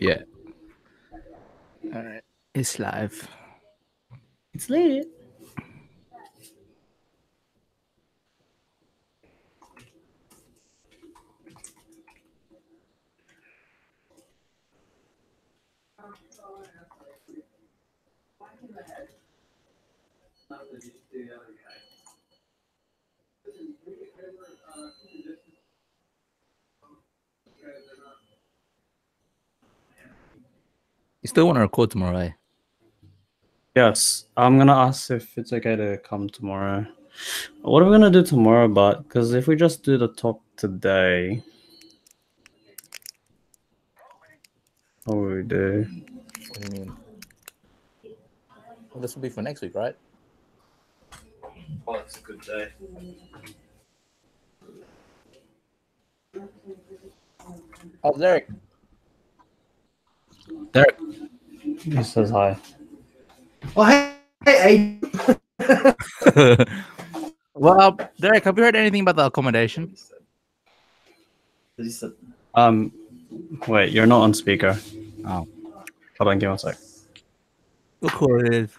Yeah. All right. It's live. It's lit. You still want to record tomorrow, eh? Yes, I'm gonna ask if it's okay to come tomorrow. What are we gonna do tomorrow? But because if we just do the talk today, what will we do? What do you mean? Well, this will be for next week, right? Oh, it's a good day. Oh, Derek. Derek. He says hi. Oh, hey. Well, Derek, have you heard anything about the accommodation? Wait, you're not on speaker. Oh. Hold on, give me a sec. Recorded.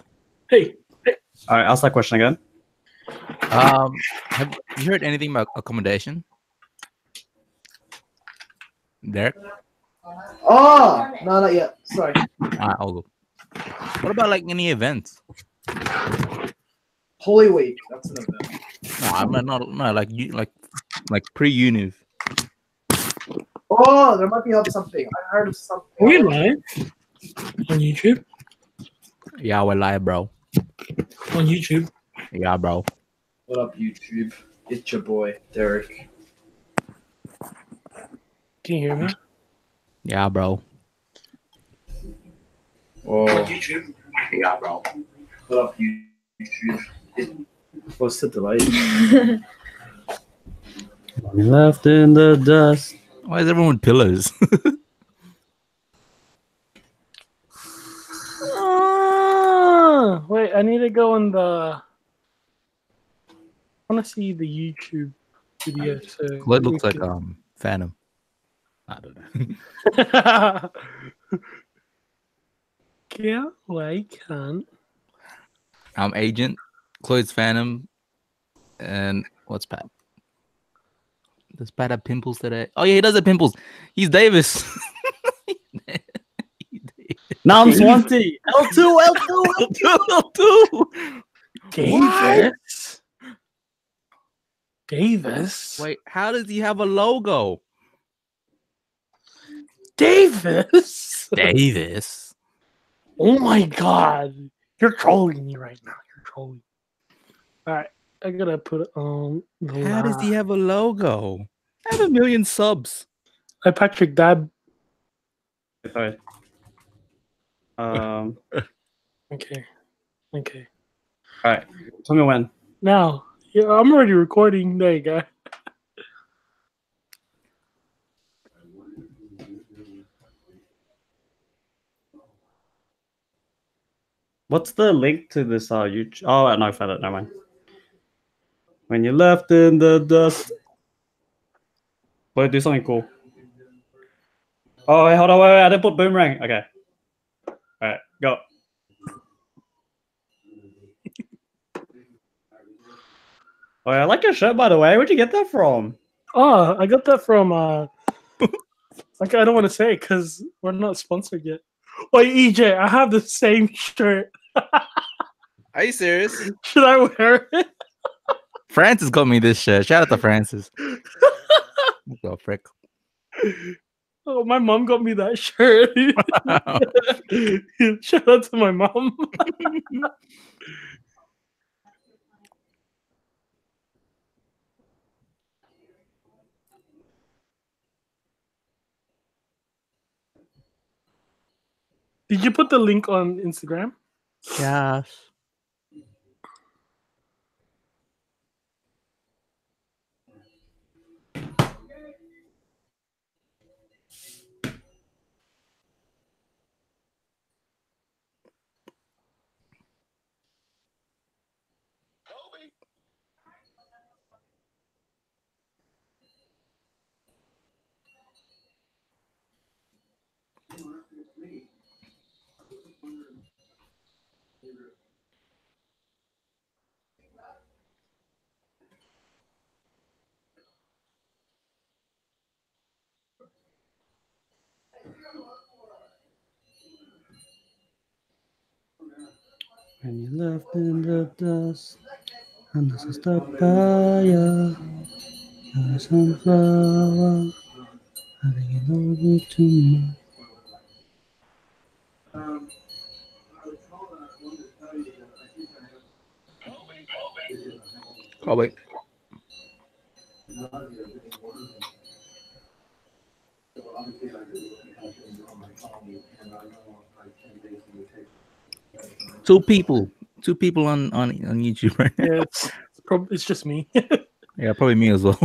Hey. All right, ask that question again. Have you heard anything about accommodation? Derek? Oh, no, not yet. Sorry. I'll go. What about like any events? Holy Week. That's an event. No, I'm not like you like pre-uni. Oh, there might be something. I heard of something. Are we live on YouTube? Yeah, we're live, bro. On YouTube? Yeah, bro. What up, YouTube? It's your boy, Derek. Can you hear me? Yeah, bro. Oh, On YouTube? Yeah, bro. what up, YouTube? What's the delay? Left in the dust. Why is everyone with pillows? Wait, I need to go on the. I want to see the YouTube video. So What looks like Phantom. I don't know. Yeah, I can't. I'm Agent, Chloe's Phantom, and what's Pat? Does Pat have pimples today? Oh yeah, he does have pimples. He's Davis. Now I'm Swanty. L2. Davis. Davis. Wait, how does he have a logo? Davis. Davis. Oh my God! You're trolling me right now. You're trolling. All right, I gotta put it on. How does he have a logo? I have 1 million subs. Hi, Patrick Dab. Sorry. Okay. Okay. All right. Tell me when. Now, yeah, I'm already recording. There you go. What's the link to this? YouTube. Oh, no, I found it. Never mind. When you left in the dust. Wait, do something cool. Oh, wait, hold on. Wait. I didn't put boomerang. Okay. All right, go. Oh, I like your shirt, by the way. Where'd you get that from? Oh, I got that from like I don't want to say because we're not sponsored yet. Wait, EJ, I have the same shirt. Are you serious? Should I wear it? Francis got me this shirt. Shout out to Francis. Go frick. Oh, my mom got me that shirt. Shout out to my mom. Did you put the link on Instagram? Yes. When you left in the dust, and this is the fire, you're a sunflower, I think you know me too much. Oh wait. Two people on YouTube right now. Yeah, it's just me. Yeah, probably me as well.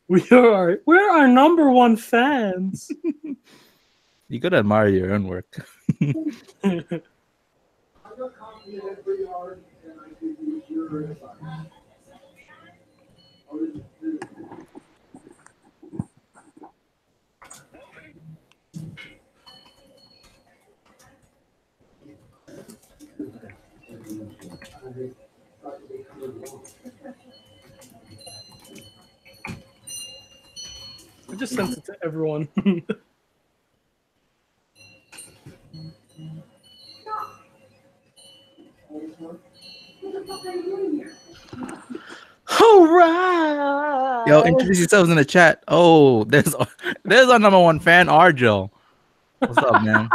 We're our number one fans. You gotta admire your own work. I just sent it to everyone. All right. Yo, introduce yourselves in the chat. Oh, there's our number one fan, Arjo. What's up, man?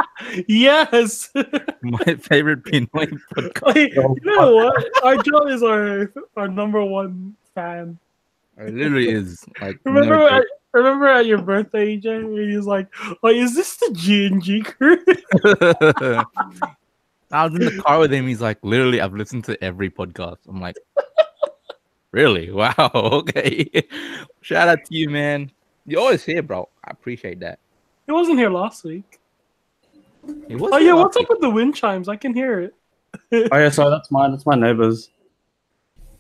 Yes. My favorite Pinoy podcast. Wait, you know what? Arjo is our number one fan. It literally is like. Remember at your birthday, EJ, where he was like, "Oh, is this the GNG crew?" I was in the car with him. He's like, literally, I've listened to every podcast. I'm like, really? Wow. Okay. Shout out to you, man. You're always here, bro. I appreciate that. He wasn't here last week. He was Oh here yeah, last what's up week. with the wind chimes? I can hear it. Oh yeah, sorry, that's my neighbors.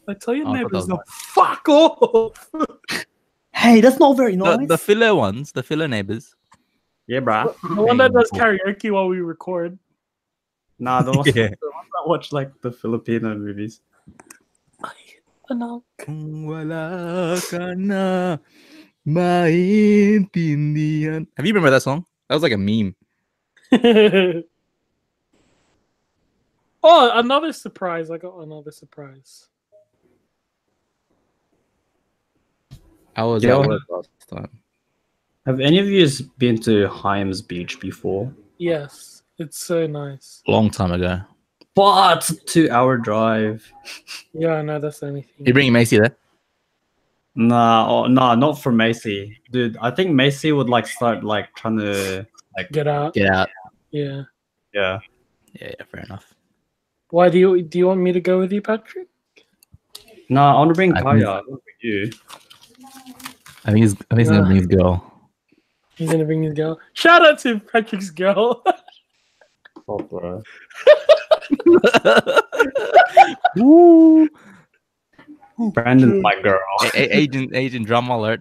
I tell your Oh, I thought neighbors, that no, fuck off. Hey, that's not very nice. The filler ones, the filler neighbors. Yeah, bruh. The one that does karaoke while we record. Nah, the ones, Yeah. the ones that watch like the Filipino movies. Ano? Kung wala ka na maintindihan. Have you remember that song? That was like a meme. Oh, another surprise. I got another surprise. I was Yeah. at work last time. Have any of you been to Hyams Beach before? Yes, it's so nice. Long time ago. But 2-hour drive. Yeah, I know that's the only thing. You bringing Macy there? Nah, not for Macy, dude. I think Macy would like start like trying to Get out. Get out. Yeah. yeah. Yeah, fair enough. Why do you want me to go with you, Patrick? Nah, I want to bring I Kaya. think- I want to bring you. I think he's gonna bring his girl. He's gonna bring his girl. Shout out to Patrick's girl. Oh, bro. Woo! Brandon's my girl. Agent, drama alert.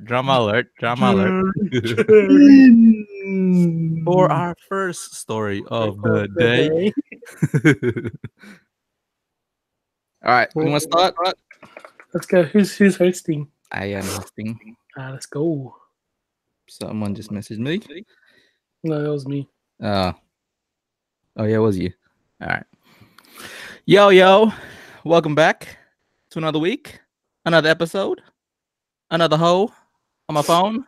For our first story of the day. All right, you want to start? Let's go. Who's hosting? I am hosting. Let's go. Someone just messaged me. No, that was me. Oh yeah, it was you. All right. Yo, welcome back to another week, another episode, another hoe on my phone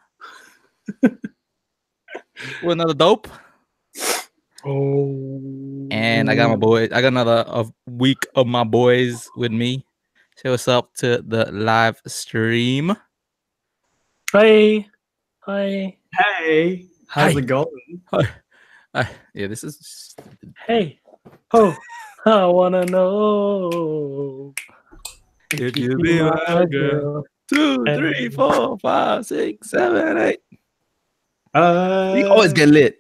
with another dope. Oh. And I got my boy. I got another week of my boys with me. Say what's up to the live stream. Hi. Hey, how's Hi. it going? Yeah, this is. Hey. Oh, I wanna know If you be my girl. 2, 3, 4, 5, 6, 7, 8. We always get lit.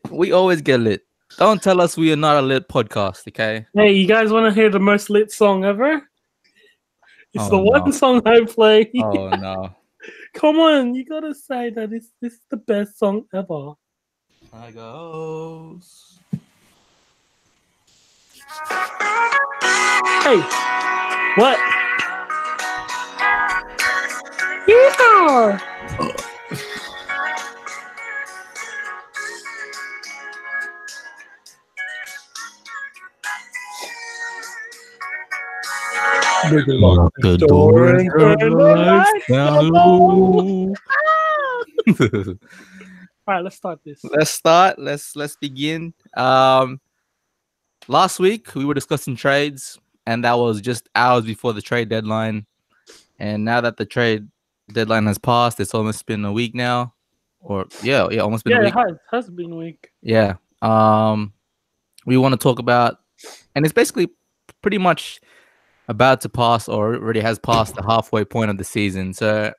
Don't tell us we are not a lit podcast, okay? Hey, you guys want to hear the most lit song ever? It's Oh, the one no. song I play. Oh no. Come on, you gotta say that this is the best song ever. I goes. Hey, what? Yeah. Lock the door and turn the lights down low. All right, let's start this. Let's start. Let's begin. Last week we were discussing trades, and that was just hours before the trade deadline. And now that the trade deadline has passed, it's almost been a week now, or almost been a week. It has been a week. Yeah. We want to talk about, and it's basically pretty much about to pass, or already has passed the halfway point of the season. So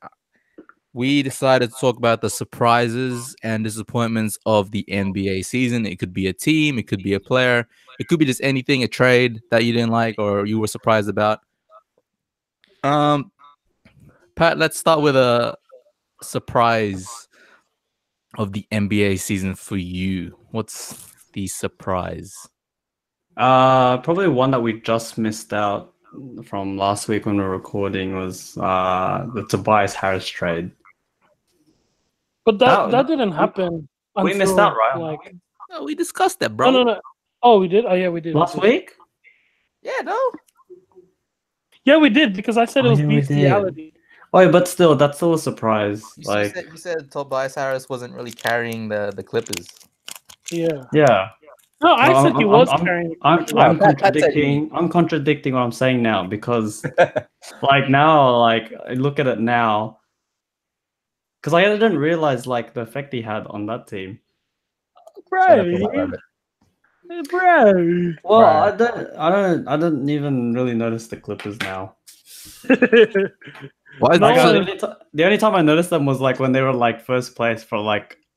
we decided to talk about the surprises and disappointments of the NBA season. It could be a team, it could be a player, it could be just anything, a trade that you didn't like or you were surprised about. Pat, let's start with a surprise of the NBA season for you. What's the surprise? Probably one that we just missed out from last week when we were recording was the Tobias Harris trade. But that didn't happen. We missed out, right? Like, No, we discussed that, bro. no. Oh, we did. Oh, yeah, we did. Last week? Yeah, no. Yeah, we did because I said it was yeah, we did. bestiality. Oh, but still, that's still a surprise. You said Tobias Harris wasn't really carrying the Clippers. Yeah. Yeah. No, I said he was carrying. I'm contradicting. I'm contradicting what I'm saying now because, now, I look at it now, because I didn't realize the effect he had on that team. Bro. Well, I didn't even really notice the Clippers now. Why is the only time I noticed them was when they were first place for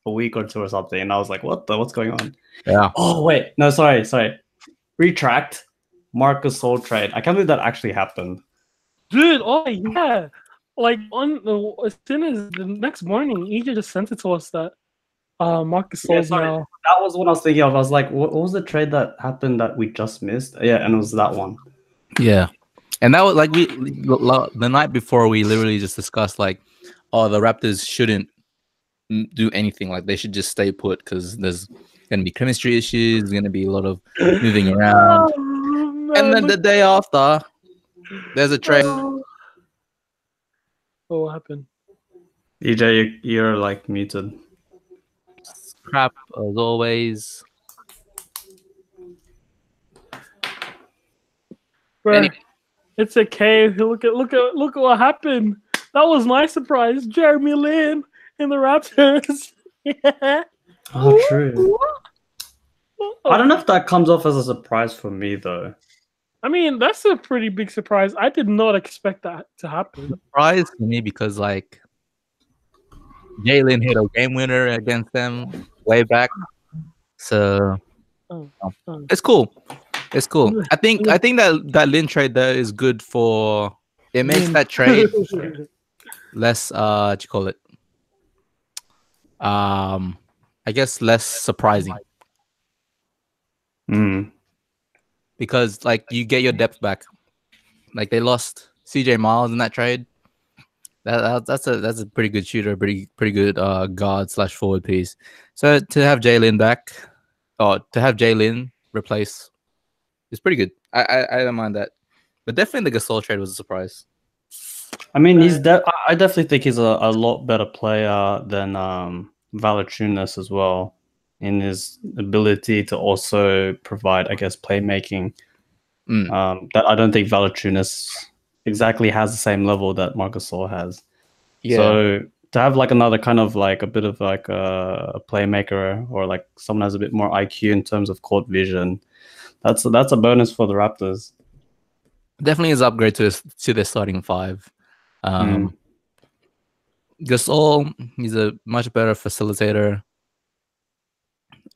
a week or two or something, and I was like, what's going on? Yeah. Oh wait, no, sorry. Retract. Marcus Sol trade. I can't believe that actually happened. Dude, oh yeah. As soon as the next morning, EJ just sent it to us that Marcus Sol's now. That was what I was thinking of. I was like, what was the trade that happened that we just missed? Yeah, and it was that one. Yeah. And that was the night before, we literally just discussed the Raptors shouldn't do anything. They should just stay put because there's going to be chemistry issues. There's going to be a lot of moving around. And then the day after, there's a trade. What happened? EJ, you're muted. Crap as always. Bro, Anyway. It's okay. Look at what happened. That was my surprise. Jeremy Lin in the Raptors. Yeah. Oh, true. I don't know if that comes off as a surprise for me though. I mean, that's a pretty big surprise. I did not expect that to happen. Surprise for me because Jalen hit a game winner against them way back, so it's cool. It's cool. I think that Lin trade there is good for. It makes that trade less. What you call it? I guess less surprising. Because you get your depth back. They lost CJ Miles in that trade. That's a pretty good shooter, pretty good guard / forward piece. So to have Jalen back, or to have Jalen replace, is pretty good. I don't mind that, but definitely the Gasol trade was a surprise. I mean, I definitely think he's a lot better player than Valanciunas as well, in his ability to also provide, I guess, playmaking. That I don't think Valanciunas exactly has the same level that Marcus Gasol has. Yeah. So to have another kind of a bit of a playmaker, or someone has a bit more IQ in terms of court vision, that's a bonus for the Raptors. Definitely is upgrade to their starting five. Gasol, he's a much better facilitator,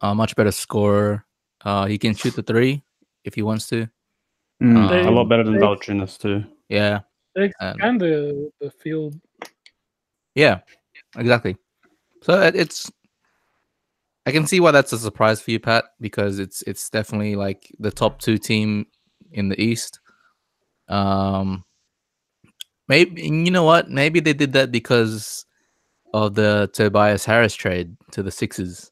a much better scorer. He can shoot the three if he wants to. A lot better than Valanciunas too. Yeah. They expand the field. Yeah, exactly. So I can see why that's a surprise for you, Pat, because it's definitely like the top 2 team in the East. Maybe you know what? Maybe they did that because of the Tobias Harris trade to the Sixers.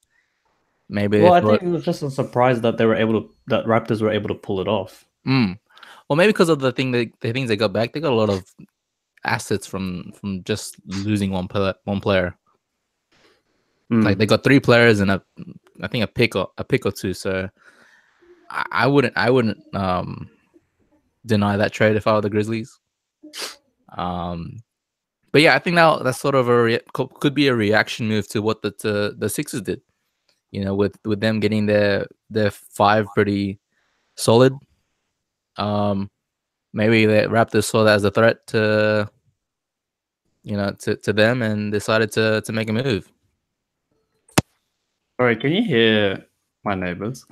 Maybe Well, they I thought, think it was just a surprise that that Raptors were able to pull it off. or maybe because of the things they got back. They got a lot of assets from just losing one player. Like they got 3 players and I think a pick or 2. So I wouldn't deny that trade if I were the Grizzlies. But yeah, I think that's sort of could be a reaction move to what the Sixers did. You know, with them getting their 5 pretty solid. Maybe the Raptors saw that as a threat to them and decided to make a move. Sorry, can you hear my neighbors?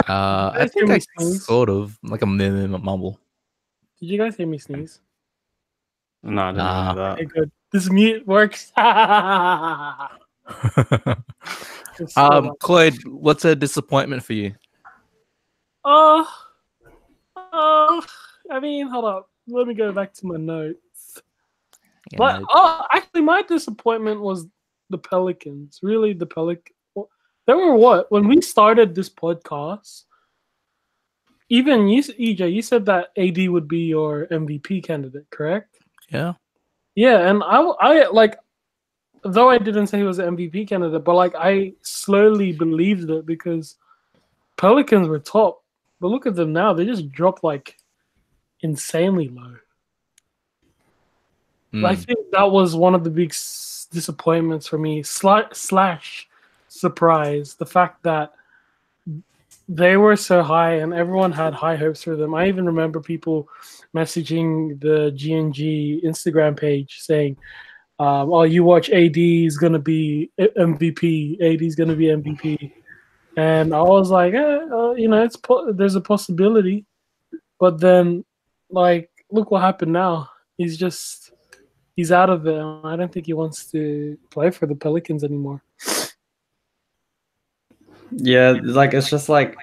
I think I sort of like a mumble. Did you guys hear me sneeze? No, I didn't know that. Okay, good. This mute works. Cloyd, what's a disappointment for you? I mean, hold up. Let me go back to my notes. Yeah, But actually, my disappointment was the Pelicans. Really, the Pelicans. They were what? When we started this podcast, even you, EJ, you said that AD would be your MVP candidate, correct? Yeah. Yeah, and I like, though I didn't say he was an MVP candidate, but like I slowly believed it because Pelicans were top. But look at them now; they just dropped like insanely low. I think that was one of the big disappointments for me. Slash surprise, the fact that they were so high and everyone had high hopes for them. I even remember people messaging the GNG Instagram page saying, "Oh, you watch AD is gonna be MVP. AD is gonna be MVP." And I was like, there's a possibility. But then, like, look what happened now. He's out of it. I don't think he wants to play for the Pelicans anymore. Yeah, it's just like,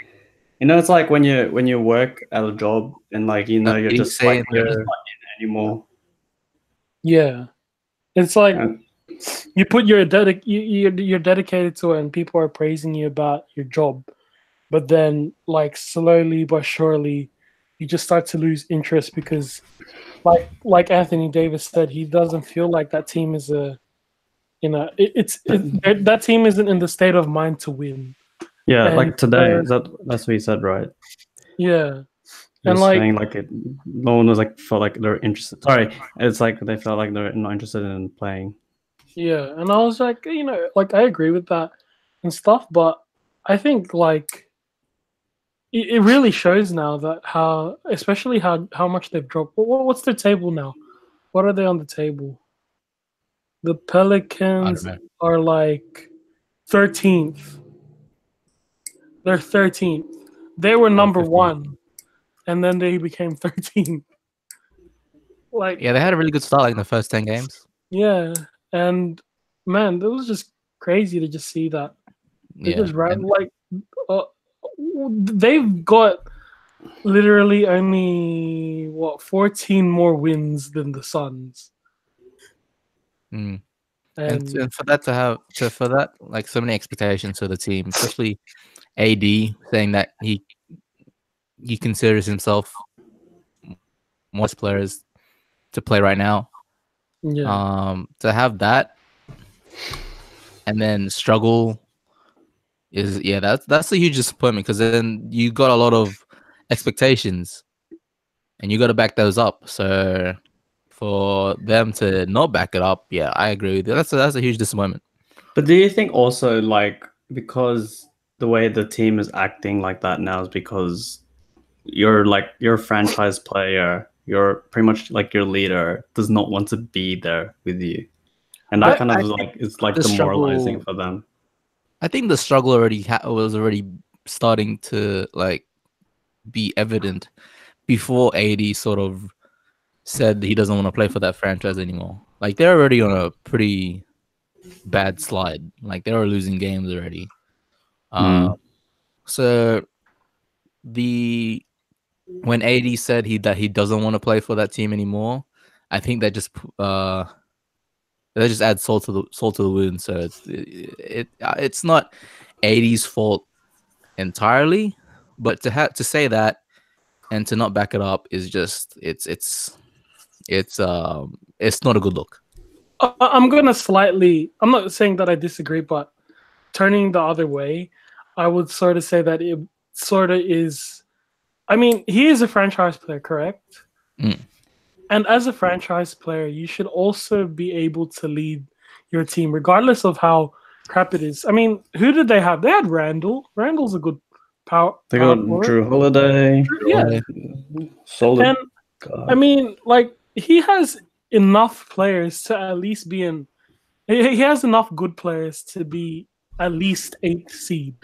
it's like when you work at a job and like you're just not in anymore. Yeah, it's like you put you're dedicated to it, and people are praising you about your job, but then like slowly but surely, you just start to lose interest because, like Anthony Davis said, he doesn't feel like that team is that team isn't in the state of mind to win. Yeah, and like today, that's what he said, right? Yeah, and like saying like no one was like felt like they're interested. Sorry, it's like they felt like they're not interested in playing. Yeah, and I was like, like I agree with that and stuff, but I think like it really shows now that especially how much they've dropped. What's their table now? What are they on the table? The Pelicans are like 13th. They're 13th. They were number 1, and then they became 13th. Like, yeah, they had a really good start, like in the first 10 games. Yeah, and man, it was just crazy to just see that. They just they've got literally only 14 more wins than the Suns. And for that like so many expectations for the team, especially AD saying that he considers himself most players to play right now. Yeah. To have that and then struggle is that's a huge disappointment because then you got a lot of expectations and you got to back those up. So for them to not back it up, yeah, I agree with you. That's a huge disappointment. But do you think also like because the way the team is acting like that now is because you're a franchise player, you're pretty much like your leader does not want to be there with you, and that kind of is like demoralizing for them. I think the struggle was already starting to like be evident before AD sort of said he doesn't want to play for that franchise anymore. Like they're already on a pretty bad slide. Like they were losing games already. Mm. So when AD said that he doesn't want to play for that team anymore, I think that just adds salt to the wound. So it's not AD's fault entirely, but to say that and to not back it up is just it's not a good look. I'm gonna slightly. I'm not saying that I disagree, but turning the other way, I would sort of say that it sort of is. I mean, he is a franchise player, correct? Mm. And as a franchise player, you should also be able to lead your team, regardless of how crap it is. I mean, who did they have? They had Randall. Randall's a good power. They got forward. Drew Holiday. Yeah. Solid. And I mean, like he has enough players to at least be in. He has enough good players to be at least 8th seed.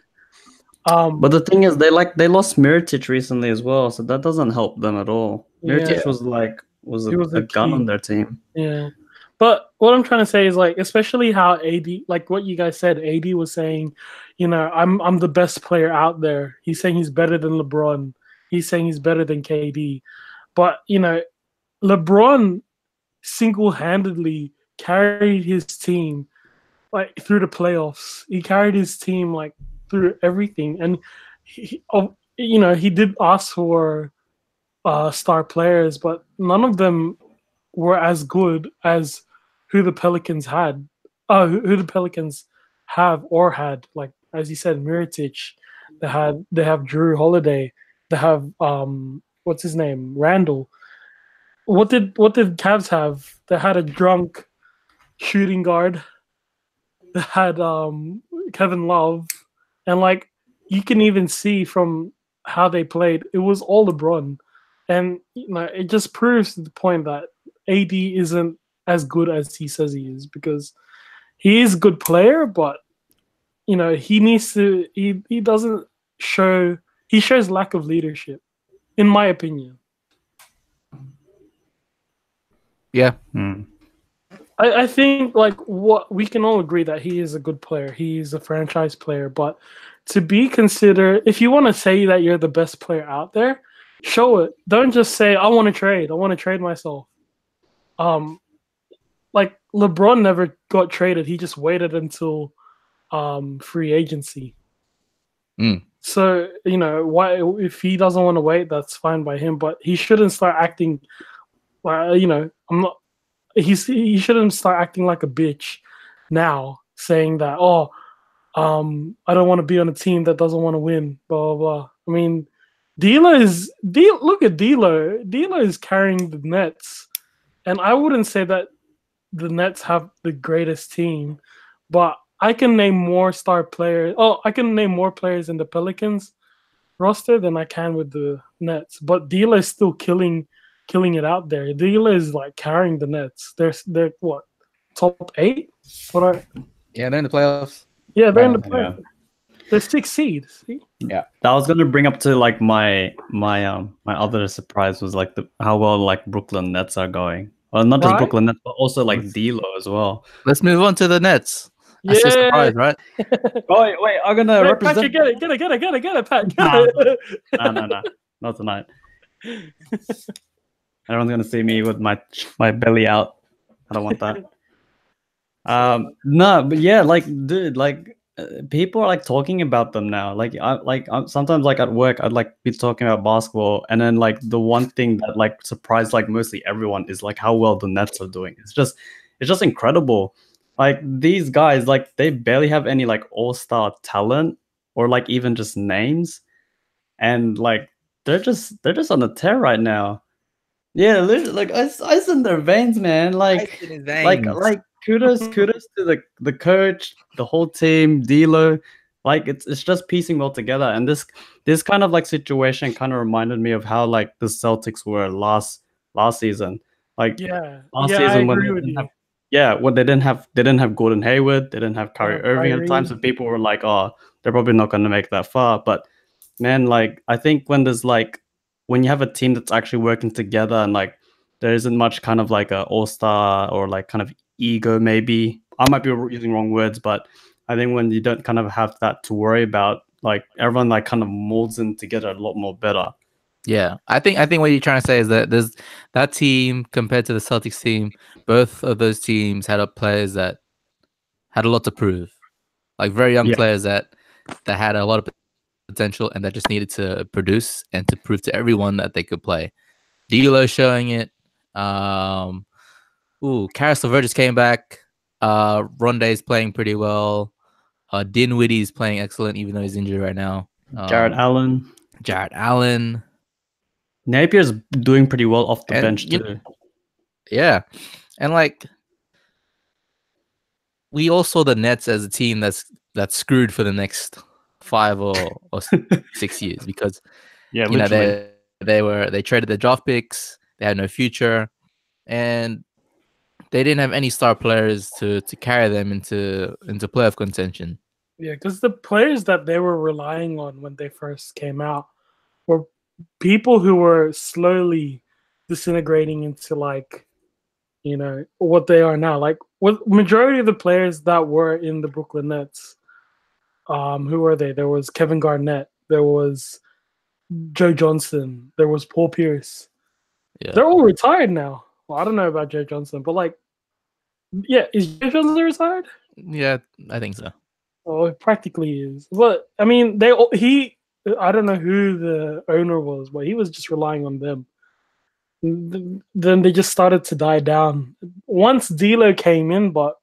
But the thing is, they lost Mirotic recently as well, so that doesn't help them at all. Mirotic was a gun on their team. Yeah, but what I'm trying to say is like, especially how AD, like what you guys said, AD was saying, you know, I'm the best player out there. He's saying he's better than LeBron. He's saying he's better than KD. But you know, LeBron single-handedly carried his team like through the playoffs. He carried his team like through everything, and you know, he did ask for star players, but none of them were as good as who the Pelicans had. Who the Pelicans have or had, like as you said, Mirotic. They have Drew Holiday. They have what's his name, Randall. What did Cavs have? They had a drunk shooting guard. They had Kevin Love, and like you can even see from how they played, it was all LeBron, and you know it just proves the point that AD isn't as good as he says he is, because he is a good player, but you know he needs to. He doesn't show. He shows lack of leadership, in my opinion. Yeah. I think like what we can all agree that he is a good player. He is a franchise player, but to be considered, if you want to say that you're the best player out there, show it. Don't just say I want to trade. I want to trade myself. Like LeBron never got traded. He just waited until free agency. So you know why? If he doesn't want to wait, that's fine by him. But he shouldn't start acting. You know, I'm not. He shouldn't start acting like a bitch now, saying that I don't want to be on a team that doesn't want to win. Blah blah blah. I mean, look at D'Lo. D'Lo is carrying the Nets, and I wouldn't say that the Nets have the greatest team, but I can name more star players. I can name more players in the Pelicans roster than I can with the Nets. But D'Lo is still killing it out there. D'Lo is like carrying the Nets. They're what, top 8? Yeah, they're in the playoffs. Yeah, they're in the playoffs. They're 6 seeds. See? Yeah, that was gonna bring up to like my other surprise was like how well like Brooklyn Nets are going. Well, not just Brooklyn Nets, but also like D'Lo as well. Let's move on to the Nets. That's a surprise, right? Wait, I'm gonna represent. Pat, get it, Pat. No, not tonight. Everyone's gonna see me with my belly out. I don't want that. No, but yeah, like, dude, like, people are like talking about them now. Like, I'm sometimes like at work, I'd like be talking about basketball, and then like the one thing that like surprised like mostly everyone is like how well the Nets are doing. It's just incredible. Like these guys, like they barely have any like all-star talent or like even just names, and like they're just on a tear right now. Yeah, like ice in their veins, man. Like kudos to the coach, the whole team, D'Lo. Like it's just piecing well together, and this kind of like situation kind of reminded me of how like the Celtics were last season. Like last season when they didn't have Gordon Hayward, they didn't have Kyrie Irving at the time, so people were like, oh, they're probably not going to make that far. But man, like I think when you have a team that's actually working together and like there isn't much kind of like a all-star or like kind of ego maybe I might be using wrong words, but I think when you don't kind of have that to worry about, like everyone like kind of molds in together a lot more better. Yeah, I think what you're trying to say is that there's that team compared to the Celtics team. Both of those teams had players that had a lot to prove, like very young players that had a lot of potential and that just needed to produce and to prove to everyone that they could play. D'Lo showing it. Karis LeVert just came back. Rondé's playing pretty well. Dinwiddie's playing excellent, even though he's injured right now. Jared Allen. Napier's doing pretty well off the bench too. Yeah, and like we all saw the Nets as a team that's screwed for the next 5 or 6 years because they traded their draft picks, they had no future, and they didn't have any star players to carry them into playoff contention. Yeah, because the players that they were relying on when they first came out were people who were slowly disintegrating into like, what they are now. Like, with majority of the players that were in the Brooklyn Nets, who were they? There was Kevin Garnett, there was Joe Johnson, there was Paul Pierce. Yeah. They're all retired now. Well, I don't know about Joe Johnson, but like, yeah, is Joe Johnson retired? Yeah, I think so. Oh, it practically is. But I mean, I don't know who the owner was, but he was just relying on them. Then they just started to die down. Once D'Lo came in, but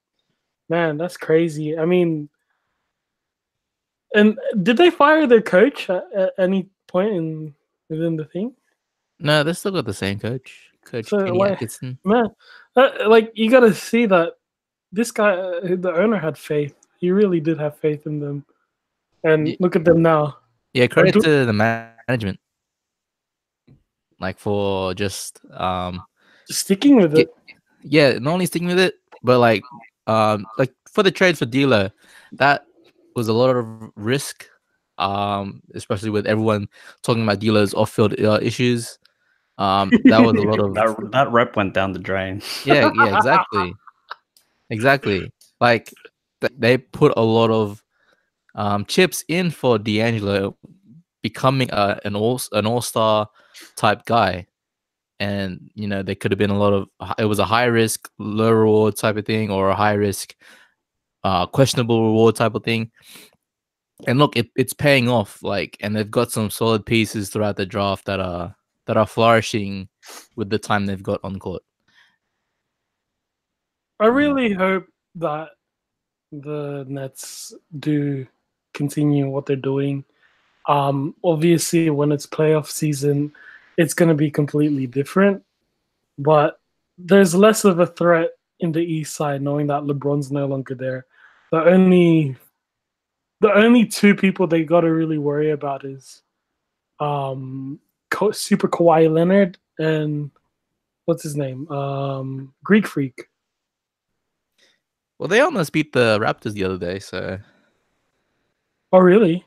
man, that's crazy. I mean, and did they fire their coach at any point within the thing? No, they still got the same coach, Kenny Atkinson. Man, like you got to see that this guy, the owner, had faith. He really did have faith in them, and look at them now. Yeah, credit to the management, like for just sticking with it. Yeah, not only sticking with it, but like for the trade for D'Lo, that was a lot of risk, especially with everyone talking about D'Lo's off-field issues. That was a lot of that rep went down the drain. Yeah, exactly. Like they put a lot of chips in for D'Angelo becoming an all-star type guy, and there could have been a lot of it was a high risk, low reward type of thing, or a high risk, questionable reward type of thing. And look, it's paying off. Like, and they've got some solid pieces throughout the draft that are flourishing with the time they've got on court. I really hope that the Nets do continue what they're doing. Obviously, when it's playoff season, it's going to be completely different. But there's less of a threat in the East side, knowing that LeBron's no longer there. The only two people they got to really worry about is Super Kawhi Leonard and what's his name? Greek Freak. Well, they almost beat the Raptors the other day, so. Oh, really?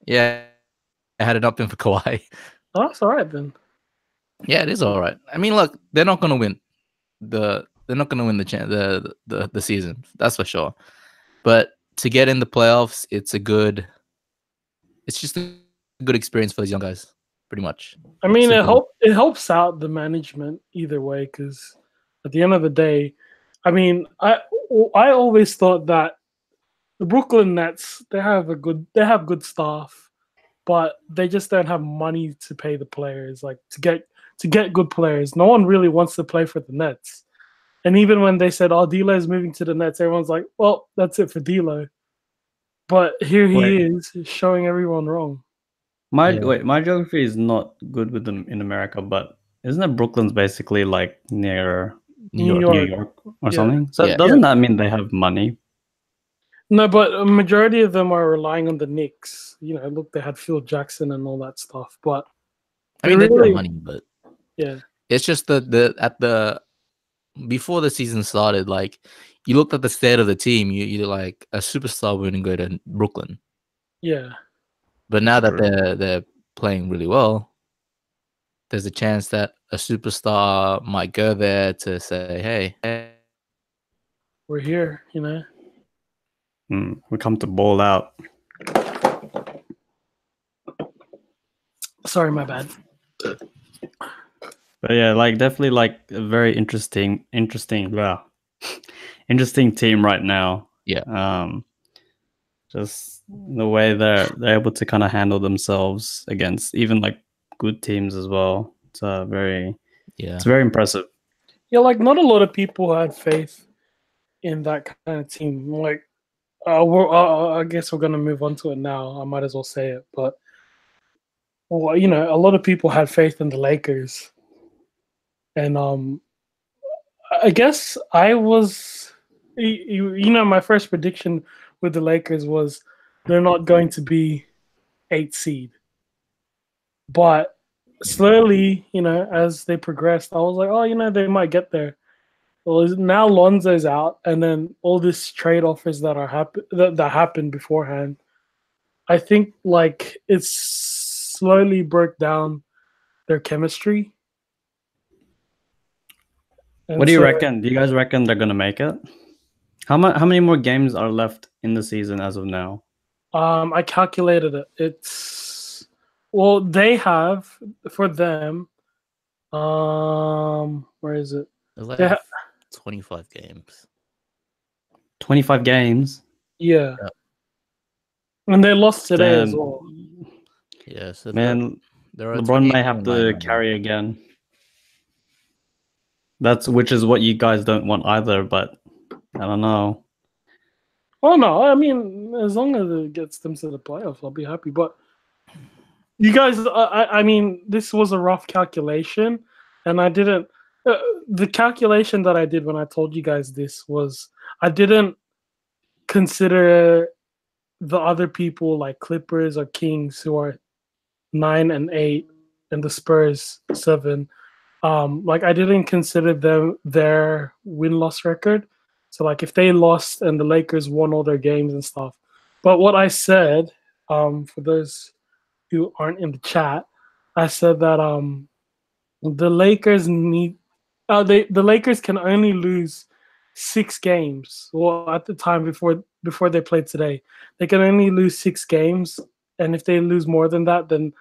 Yeah, I had it not been for Kawhi. Oh, that's all right then. Yeah, it is all right. I mean, look, they're not going to win the season. That's for sure. But to get in the playoffs, it's just a good experience for these young guys, pretty much. I mean, it helps out the management either way, because at the end of the day, I mean, I always thought that the Brooklyn Nets, they have good staff, but they just don't have money to pay the players, like to get good players. No one really wants to play for the Nets. And even when they said, "Oh, D'Lo is moving to the Nets," everyone's like, "Well, that's it for D'Lo." But here he is showing everyone wrong. My geography is not good with them in America, but isn't it Brooklyn's basically like near New York or something? So doesn't that mean they have money? No, but a majority of them are relying on the Knicks. Look, they had Phil Jackson and all that stuff. But I mean, they do have money, but yeah, it's just before the season started, like you looked at the state of the team, you're like a superstar wouldn't go to Brooklyn. Yeah. But now that they're playing really well, there's a chance that a superstar might go there to say, hey, we're here. We come to ball out. Sorry, my bad. But yeah, like definitely like a very interesting team right now. Yeah. Just the way they're able to kind of handle themselves against even like good teams as well. It's very impressive. Yeah, like not a lot of people had faith in that kind of team. Like, I guess we're gonna move on to it now. I might as well say it, but well, a lot of people had faith in the Lakers, and I guess I was, my first prediction with the Lakers was they're not going to be 8th seed, but slowly, as they progressed, I was like, oh, they might get there. Well, now Lonzo's out, and then all these trade offers that are that happened beforehand. I think like it's slowly broke down their chemistry. And what do you reckon? Do you guys reckon they're gonna make it? How many more games are left in the season as of now? I calculated it. They have for them. Where is it? Like 25 games. 25 games. Yeah. And they lost today as well. Yeah, so man, LeBron may have to carry again. Which is what you guys don't want either, but I don't know. Oh no, I mean, as long as it gets them to the playoffs, I'll be happy. But you guys, I mean, this was a rough calculation, and I didn't. The calculation that I did when I told you guys this was I didn't consider the other people like Clippers or Kings who are 9 and 8, and the Spurs 7. Like I didn't consider their win-loss record. So like if they lost and the Lakers won all their games and stuff. But what I said, for those who aren't in the chat, I said that the Lakers the Lakers can only lose 6 games. Well, at the time before they played today, they can only lose 6 games, and if they lose more than that, then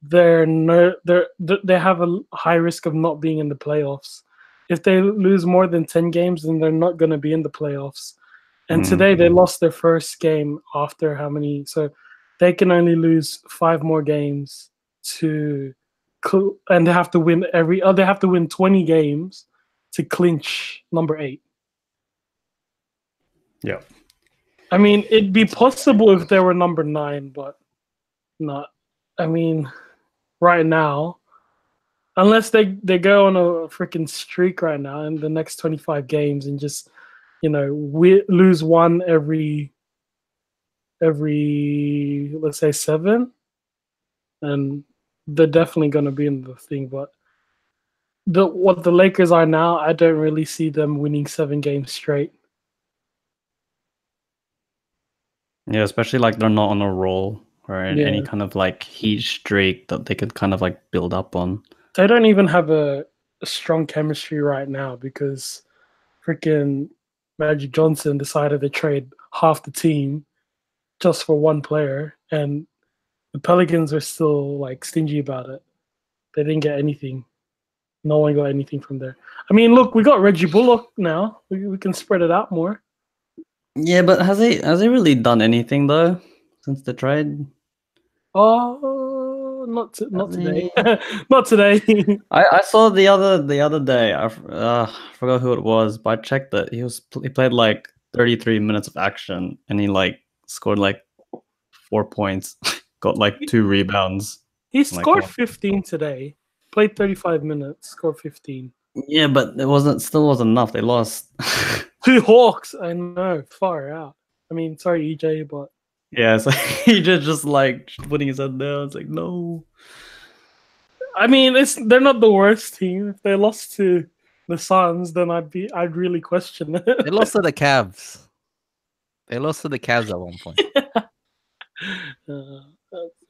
they have a high risk of not being in the playoffs. If they lose more than 10 games, then they're not going to be in the playoffs. And today they lost their first game after how many? So they can only lose 5 more games and they have to win they have to win 20 games to clinch number 8. Yeah. I mean, it'd be possible if they were number 9, but not. I mean, right now, unless they go on a freaking streak right now in the next 25 games and just, lose one every let's say 7, and they're definitely going to be in the thing. But what the Lakers are now, I don't really see them winning 7 games straight. Yeah, especially like they're not on a roll or any kind of like heat streak that they could kind of like build up on. They don't even have a strong chemistry right now because freaking Magic Johnson decided to trade half the team just for one player, and the Pelicans are still like stingy about it. They didn't get anything. No one got anything from there. I mean, look, we got Reggie Bullock now. We can spread it out more. Yeah, but has he really done anything though since the trade? Oh, not today. Not today. I saw the other day. I forgot who it was, but I checked it. He played like 33 minutes of action, and he like scored like 4 points, got like 2 rebounds. He scored 15 today. Played 35 minutes, scored 15. Yeah, but it still wasn't enough. They lost. 2 Hawks, I know, far out. I mean, sorry, EJ, but yeah, so he just like putting his head down. It's like no. I mean, they're not the worst team. If they lost to the Suns, then I'd really question it. They lost to the Cavs. They lost to the Cavs at one point.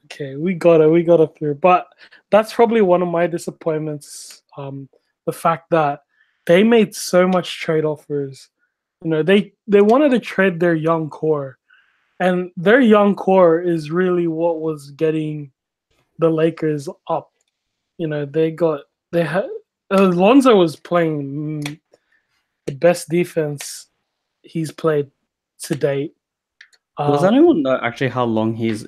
Okay, we got it through. But that's probably one of my disappointments. The fact that they made so much trade offers they wanted to trade their young core, and their young core is really what was getting the Lakers up. They had Lonzo was playing the best defense he's played to date. Does anyone know actually how long he has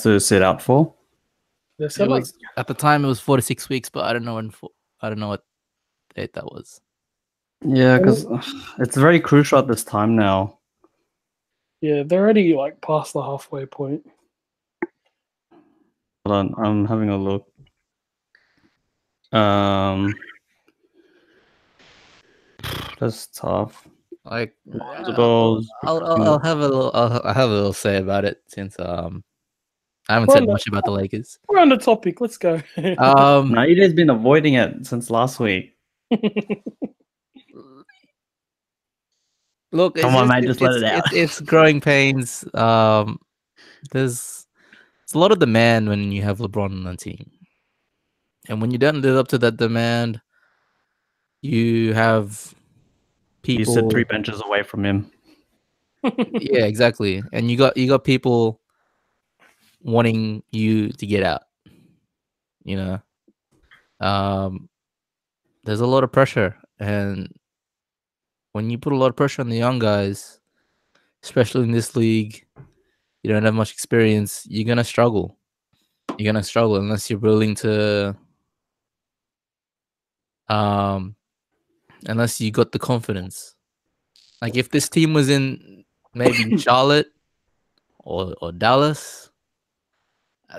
to sit out for? They said At the time it was 4 to 6 weeks, but I don't know what date that was. Yeah, because it's very crucial at this time now. Yeah, they're already past the halfway point. Hold on, I'm having a look. That's tough. Like, Multiples. I'll have a little say about it since I haven't said much about the Lakers. We're on the topic. Let's go. Now EJ's been avoiding it since last week. Look, Come on, man, just let it out. It's growing pains. There's a lot of demand when you have LeBron on the team, and when you don't live up to that demand, you have people. You sit 3 benches away from him. Yeah, exactly. And you got people wanting you to get out. There's a lot of pressure, and when you put a lot of pressure on the young guys, especially in this league, you don't have much experience, you're gonna struggle. You're gonna struggle unless you're willing to unless you got the confidence. Like if this team was in maybe Charlotte or Dallas,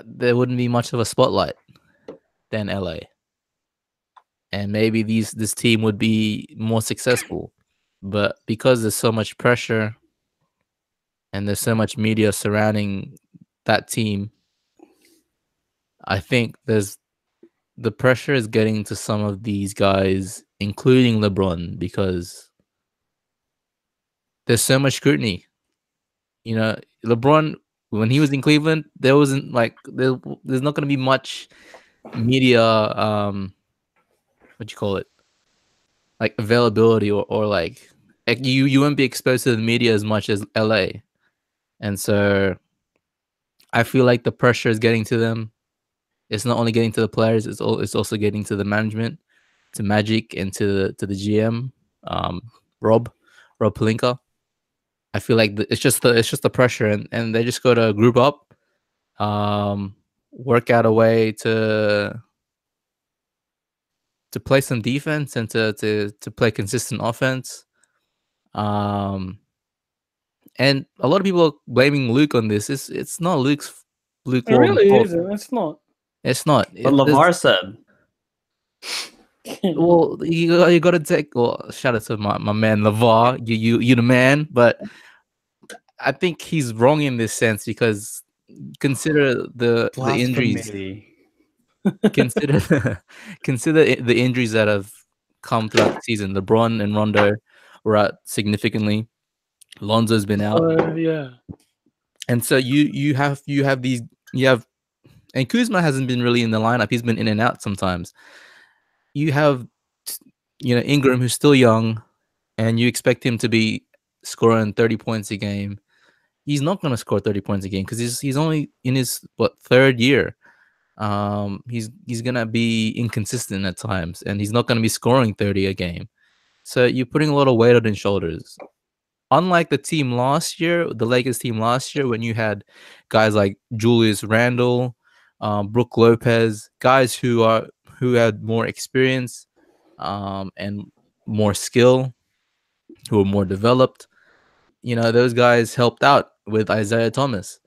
there wouldn't be much of a spotlight than LA. And maybe this team would be more successful. But because there's so much pressure and there's so much media surrounding that team, I think the pressure is getting to some of these guys, including LeBron, because there's so much scrutiny. LeBron, when he was in Cleveland, there wasn't there's not going to be much media, what you call it, like availability or you won't be exposed to the media as much as LA. And so I feel like the pressure is getting to them. It's not only getting to the players, it's also getting to the management, to Magic, and to the GM, Rob Pelinka. I feel like it's just the pressure, and they just got to group up, work out a way to play some defense and to play consistent offense. And a lot of people are blaming Luke on this. It's not Luke's. Luke it really isn't. It's not. It's not. But LeVar said. Well, you got to take. Well, shout out to my man LeVar. You the man. But I think he's wrong in this sense because consider the injuries. consider the injuries that have come throughout the season. LeBron and Rondo were out significantly. Lonzo's been out. Yeah. And so you have and Kuzma hasn't been really in the lineup. He's been in and out sometimes. You have Ingram, who's still young, and you expect him to be scoring 30 points a game. He's not going to score 30 points a game because he's only in his third year. He's going to be inconsistent at times, and he's not going to be scoring 30 a game. So you're putting a lot of weight on his shoulders. Unlike the team last year, the Lakers team last year, when you had guys like Julius Randle, Brook Lopez, guys who had more experience and more skill, who were more developed. Those guys helped out with Isaiah Thomas,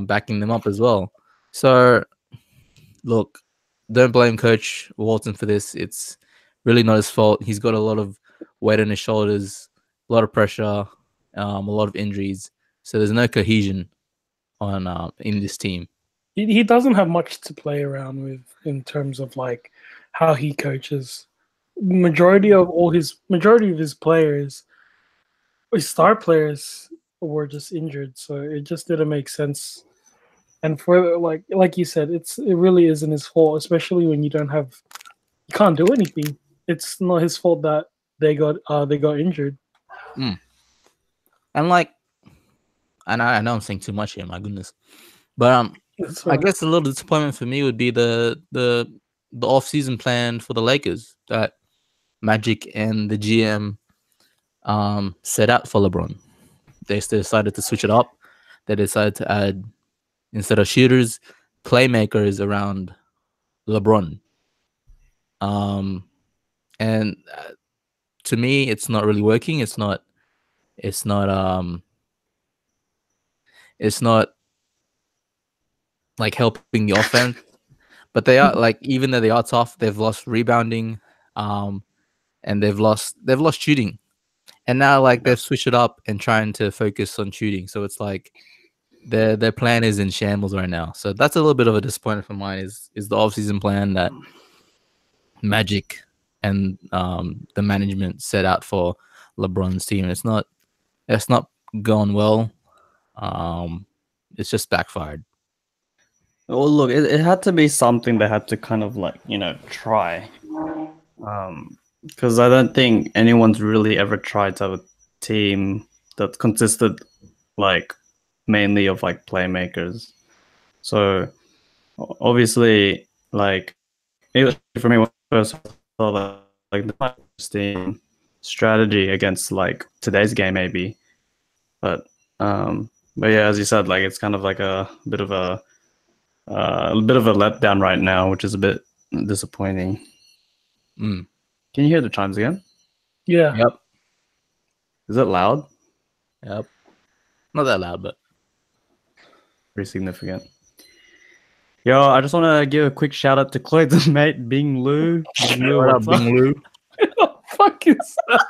backing them up as well. So, look, don't blame Coach Walton for this. It's really not his fault. He's got a lot of weight on his shoulders, a lot of pressure, a lot of injuries. So there's no cohesion on in this team. He doesn't have much to play around with in terms of how he coaches. Majority of his players, his star players, were just injured, so it just didn't make sense. And for like you said, it really isn't his fault, especially when you can't do anything. It's not his fault that they got injured. And like, I know I'm saying too much here, my goodness. But That's I right. guess a little disappointment for me would be the off-season plan for the Lakers that Magic and the GM set out for LeBron. They decided to switch it up. They decided to add, instead of shooters, playmakers around LeBron. And to me, it's not really working. It's not like helping the offense. But they are like, even though they are tough, they've lost rebounding, and they've lost shooting. And now like they've switched it up and trying to focus on shooting. So it's like their plan is in shambles right now. So that's a little bit of a disappointment for mine is the offseason plan that Magic and the management set out for LeBron's team. It's not going well. It's just backfired. Well, look, it had to be something they had to kind of like, try. Because I don't think anyone's really ever tried to have a team that consisted like mainly of like playmakers. So obviously, like, it was for me when I first saw that, like, the interesting strategy against like today's game maybe, but yeah, as you said, like it's kind of like a bit of a letdown right now, which is a bit disappointing. Can you hear the chimes again? Yeah. Yep. Is it loud? Yep. Not that loud, but Pretty significant. Yo, I just want to give a quick shout out to Clayton's mate, Bing Lu. Bing Lu, what up, what's up? Bing Lu? What the fuck is that?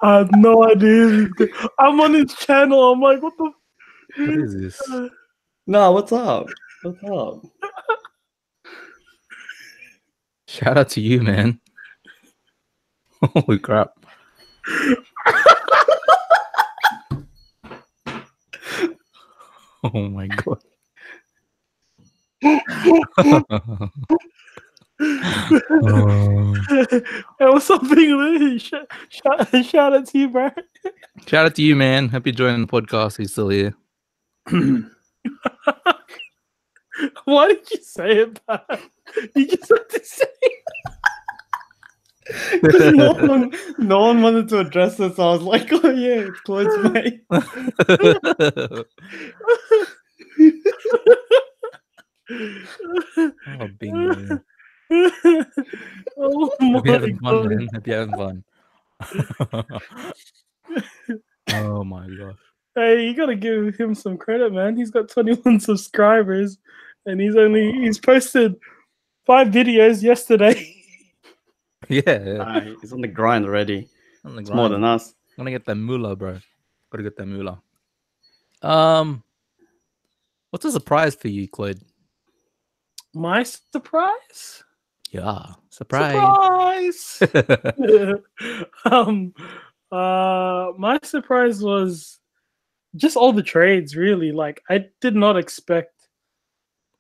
I have no idea. I'm on his channel. I'm like, what the? What is this? No, what's up? What's up? Shout out to you, man. Holy crap. Oh my god. Hey, what's up, Big Lou? Shout out to you, bro. Shout out to you, man. Happy joining the podcast. He's still here. Why did you say it back? You just had to say it. no one wanted to address this. So I was like, oh yeah, it's Clayton's mate. Oh, Bing Lu. Oh Hope my you're having fun, god. man. Hope you're having fun. Oh my gosh. Hey, you gotta give him some credit, man. He's got 21 subscribers and he's posted 5 videos yesterday. Yeah. He's on the grind already. On the It's more than us. I'm gonna get that moolah, bro. Gotta get that moolah. What's a surprise for you, Claude? My surprise? Yeah, surprise. My surprise was just all the trades, really. Like, I did not expect.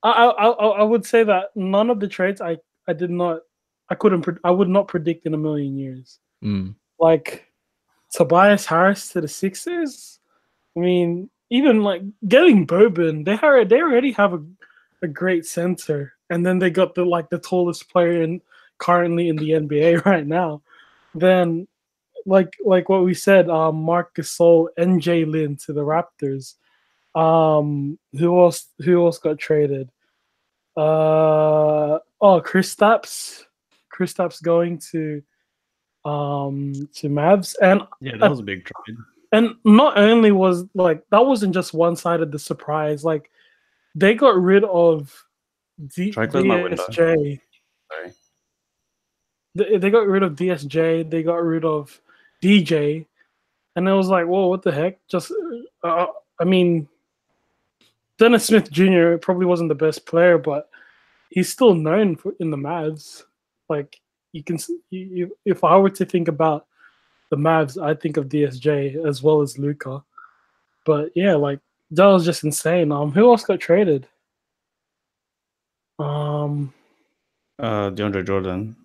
I would say that none of the trades I would not predict in a million years. Like Tobias Harris to the Sixers. I mean, even like getting Boban, they already have a great center, and then they got the tallest player currently in the NBA right now. Then, like what we said, Marc Gasol and Jalen to the Raptors. Who else got traded? Kristaps going to Mavs, and Yeah, that was a big trade. and not only was like that wasn't just one side of the surprise. Like they got rid of Try to close my window. DSJ. Sorry. They got rid of DSJ. They got rid of DJ, and it was like, whoa, what the heck? Just, I mean, Dennis Smith Jr. probably wasn't the best player, but he's still known in the Mavs. Like you can, if I were to think about the Mavs, I think of DSJ as well as Luka. But yeah, like that was just insane. Who else got traded? DeAndre Jordan.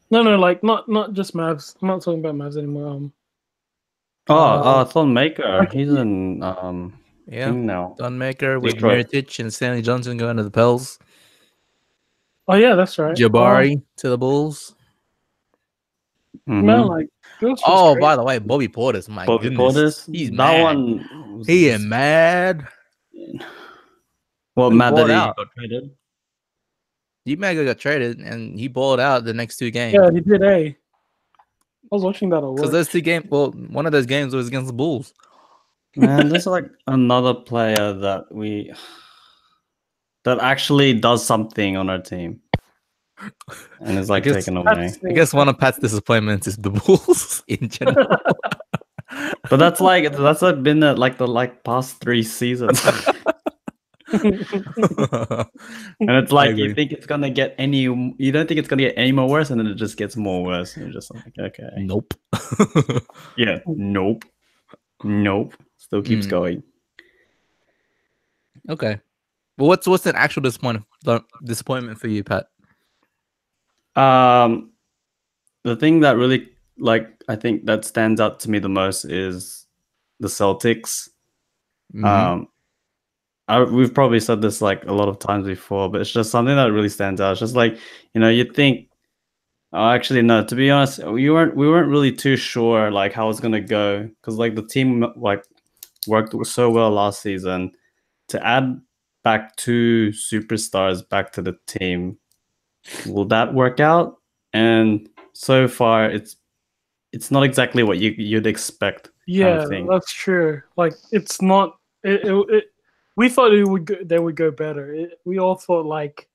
No, like not just Mavs. I'm not talking about Mavs anymore. Thon Maker. He's in Yeah, thing now. Don Maker with Detroit. Miritich and Stanley Johnson going to the Pels. Oh yeah, that's right. Jabari to the Bulls. Man, like this was Oh, great. by the way, Bobby Portis. My Bobby goodness, Portis. he's that mad. one. Was He just- is mad. Well, He mad that balled he out. got traded. D-Maga got traded and he balled out the next 2 games. Yeah, he did. I was watching that at Because work. those 2 games, well, one of those games was against the Bulls. Man, this is like another player that actually does something on our team, and it's like guess- taken away. I guess one of Pat's disappointments is the Bulls in general. But that's been the past 3 seasons, and it's like you think it's gonna get you don't think it's gonna get any more worse, and then it just gets more worse. And you're just like, okay, Nope. yeah, nope, still keeps going. Okay. Well, what's an actual disappointment for you, Pat? The thing that really I think that stands out to me the most is the Celtics. Mhm. We've probably said this like a lot of times before, but it's just something that really stands out. It's just like, you think, actually no, to be honest, we weren't really too sure like how it's gonna go, because like the team like worked so well last season. To add back 2 superstars back to the team, will that work out? And so far it's not exactly what you'd expect. Yeah, kind of thing. that's true. Like it's not. We thought they would go better. We all thought like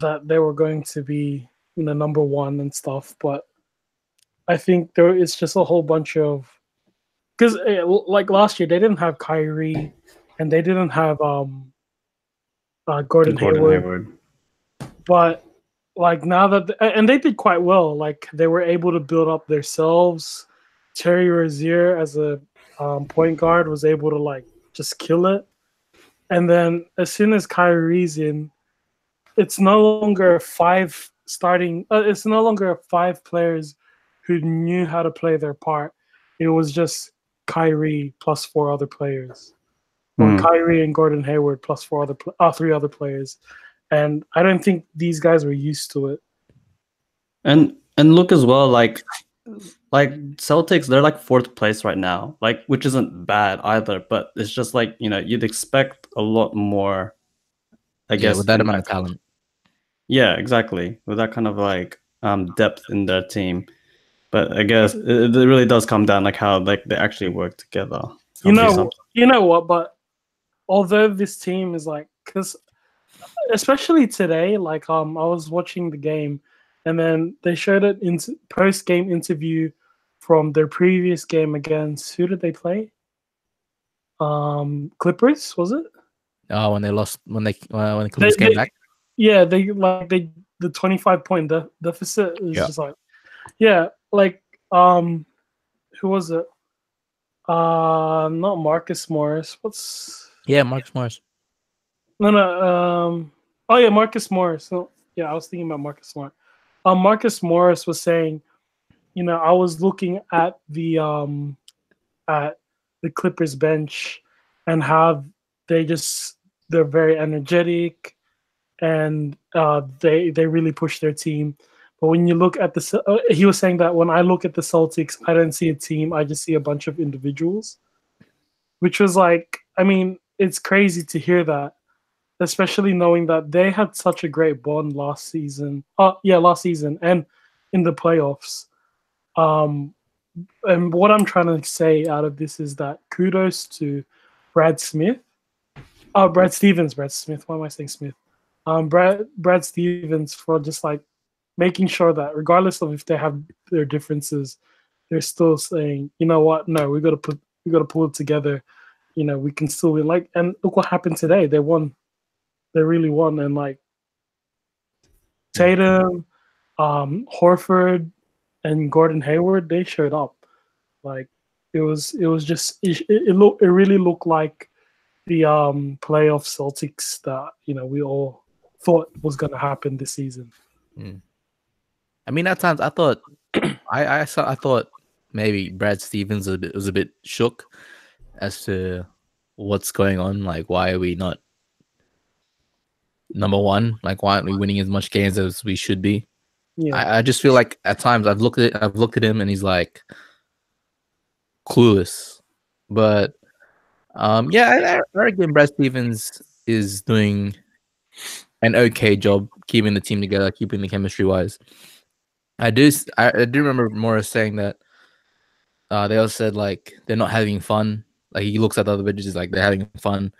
that they were going to be number 1 and stuff, but I think there is just a whole bunch of because like last year they didn't have Kyrie and they didn't have Gordon Hayward. But like now that and they did quite well. Like they were able to build up themselves. Terry Rozier as a point guard was able to like just kill it. And then as soon as Kyrie's in, it's no longer 5 starting. It's no longer 5 players who knew how to play their part. It was just Kyrie plus 4 other players, or Kyrie and Gordon Hayward plus 3 other players. And I don't think these guys were used to it. And look as well, like Celtics, they're like 4th place right now, like which isn't bad either. But it's just like you'd expect a lot more. I guess with that amount of talent. Yeah, exactly. With that kind of like depth in their team. But I guess it really does come down like how like they actually work together. You know what? But although this team is like, because especially today, like I was watching the game, and then they showed it in post-game interview from their previous game against who did they play? Clippers, was it? Oh, when they lost, when the Clippers came back. Yeah, the 25-point deficit is just like, yeah, like who was it? Not Marcus Morris. Marcus Morris. No. Oh yeah, Marcus Morris. So, yeah, I was thinking about Marcus Smart. Marcus Morris was saying, I was looking at the Clippers bench and how they're very energetic and they really push their team. But when you look at he was saying that when I look at the Celtics, I don't see a team. I just see a bunch of individuals, which was like, I mean, it's crazy to hear that, especially knowing that they had such a great bond last season. Last season and in the playoffs. And what I'm trying to say out of this is that kudos to Brad Stevens. Why am I saying Smith? Brad Stevens for just like making sure that regardless of if they have their differences, they're still saying, you know what? No, we got to pull it together. We can still win. Like, and look what happened today. They won. They really won. And like Tatum, Horford, and Gordon Hayward, they showed up. Like it really looked like the playoff Celtics that we all thought was going to happen this season. I mean, at times I thought I thought maybe Brad Stevens was a bit shook as to what's going on. Like, why are we not number one? Like, why aren't we winning as much games as we should be? Yeah, I just feel like at times I've looked at him and he's like clueless. But I reckon Brad Stevens is doing an okay job keeping the team together, keeping the chemistry wise. I do remember Morris saying that they all said like they're not having fun. Like he looks at the other bitches like they're having fun,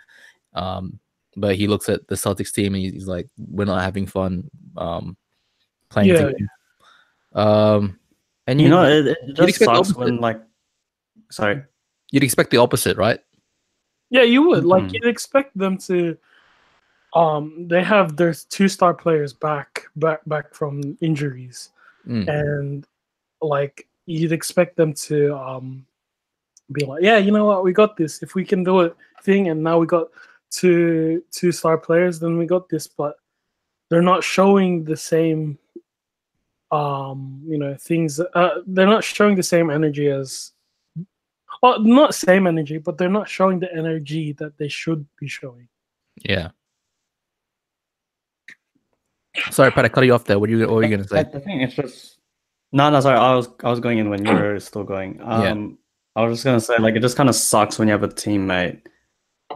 but he looks at the Celtics team and he's like, we're not having fun playing Yeah. together. And You know, it you'd just expect the sucks opposite. when like, sorry. You'd expect the opposite, right? yeah, you would like Mhm. you'd expect them to. They have their 2-star players back from injuries, and like you'd expect them to be like, yeah, you know what, we got this. If we can do it thing, and now we got two-star players, then we got this. But they're not showing the same, things. They're not showing the same energy as, well, not same energy, but they're not showing the energy that they should be showing. Yeah. Sorry, Pat, I cut you off there. What were you going to say? I think it's just no. Sorry, I was going in when you were still going. I was just gonna say like it just kind of sucks when you have a teammate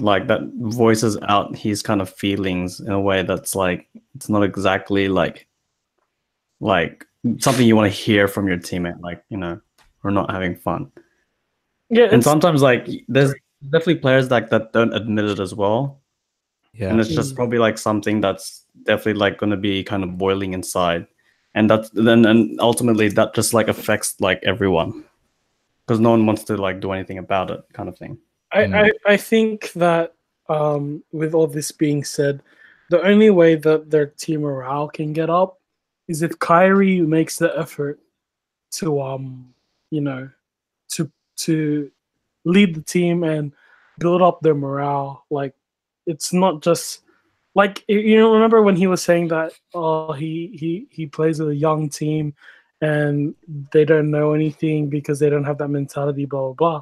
like that voices out his kind of feelings in a way that's like it's not exactly like something you want to hear from your teammate. Like we're not having fun. Yeah, And sometimes like there's definitely players like that don't admit it as well. Yeah. And it's just probably like something that's definitely like going to be kind of boiling inside, and and ultimately that just like affects like everyone because no one wants to like do anything about it, kind of thing. I think that with all this being said, the only way that their team morale can get up is if Kyrie makes the effort to to lead the team and build up their morale. Like it's not just like remember when he was saying that he plays with a young team and they don't know anything because they don't have that mentality, blah blah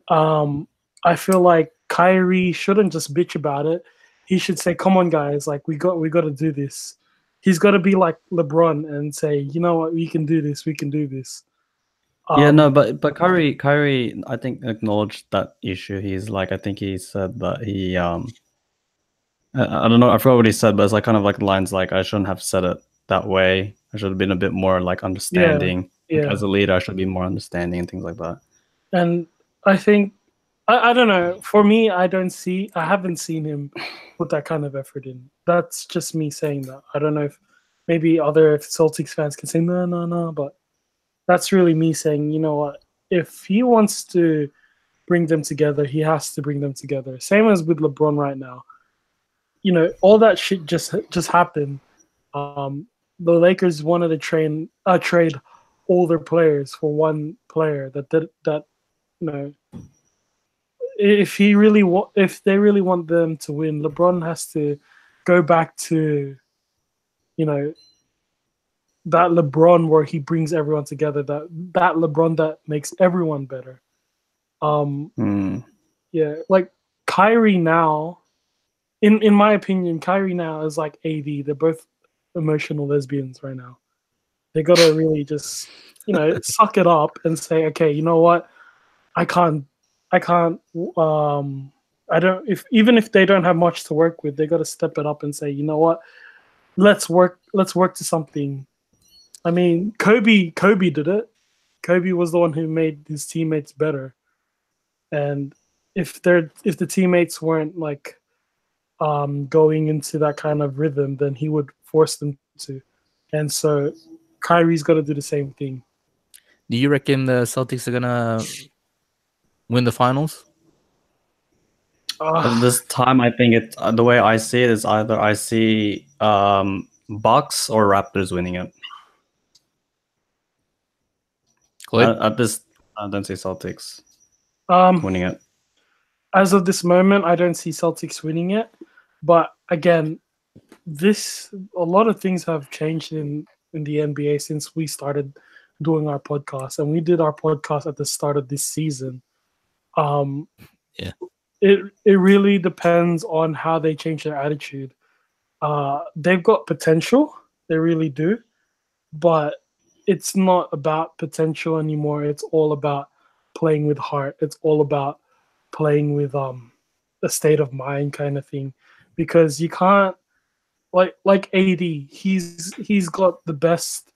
blah. I feel like Kyrie shouldn't just bitch about it. He should say, "Come on, guys! Like we got to do this." He's got to be like LeBron and say, "You know what? We can do this. We can do this." Yeah, no, but Kyrie, I think acknowledged that issue. He's like, I think he said that he I don't know, I forgot what he said, but it's like kind of like lines like I shouldn't have said it that way. I should have been a bit more like understanding. Yeah. Like, as a leader, I should be more understanding and things like that. And I think I don't know. For me, I haven't seen him put that kind of effort in. That's just me saying that. I don't know if maybe other Celtics fans can say no, but that's really me saying, you know what? If he wants to bring them together, he has to bring them together. Same as with LeBron right now. All that shit just happened. The Lakers wanted to trade all their players for one player if they really want them to win, LeBron has to go back to that LeBron where he brings everyone together, that LeBron that makes everyone better. Yeah, like Kyrie now, in my opinion, Kyrie now is like AD. They're both emotional lesbians right now. They gotta really just suck it up and say, okay, you know what? I don't, even if they don't have much to work with, they got to step it up and say, you know what, let's work to something. I mean, Kobe did it. Kobe was the one who made his teammates better. And if the teammates weren't like going into that kind of rhythm, then he would force them to. And so Kyrie's got to do the same thing. Do you reckon the Celtics are gonna win the finals? At this time, I think it. The way I see it is either I see Bucks or Raptors winning it. At this, I don't see Celtics winning it. As of this moment, I don't see Celtics winning it. But again, a lot of things have changed in the NBA since we started doing our podcast, and we did our podcast at the start of this season. Um, Yeah. it really depends on how they change their attitude. They've got potential, they really do, but it's not about potential anymore. It's all about playing with heart. It's all about playing with a state of mind kind of thing, because you can't like AD. He's got the best.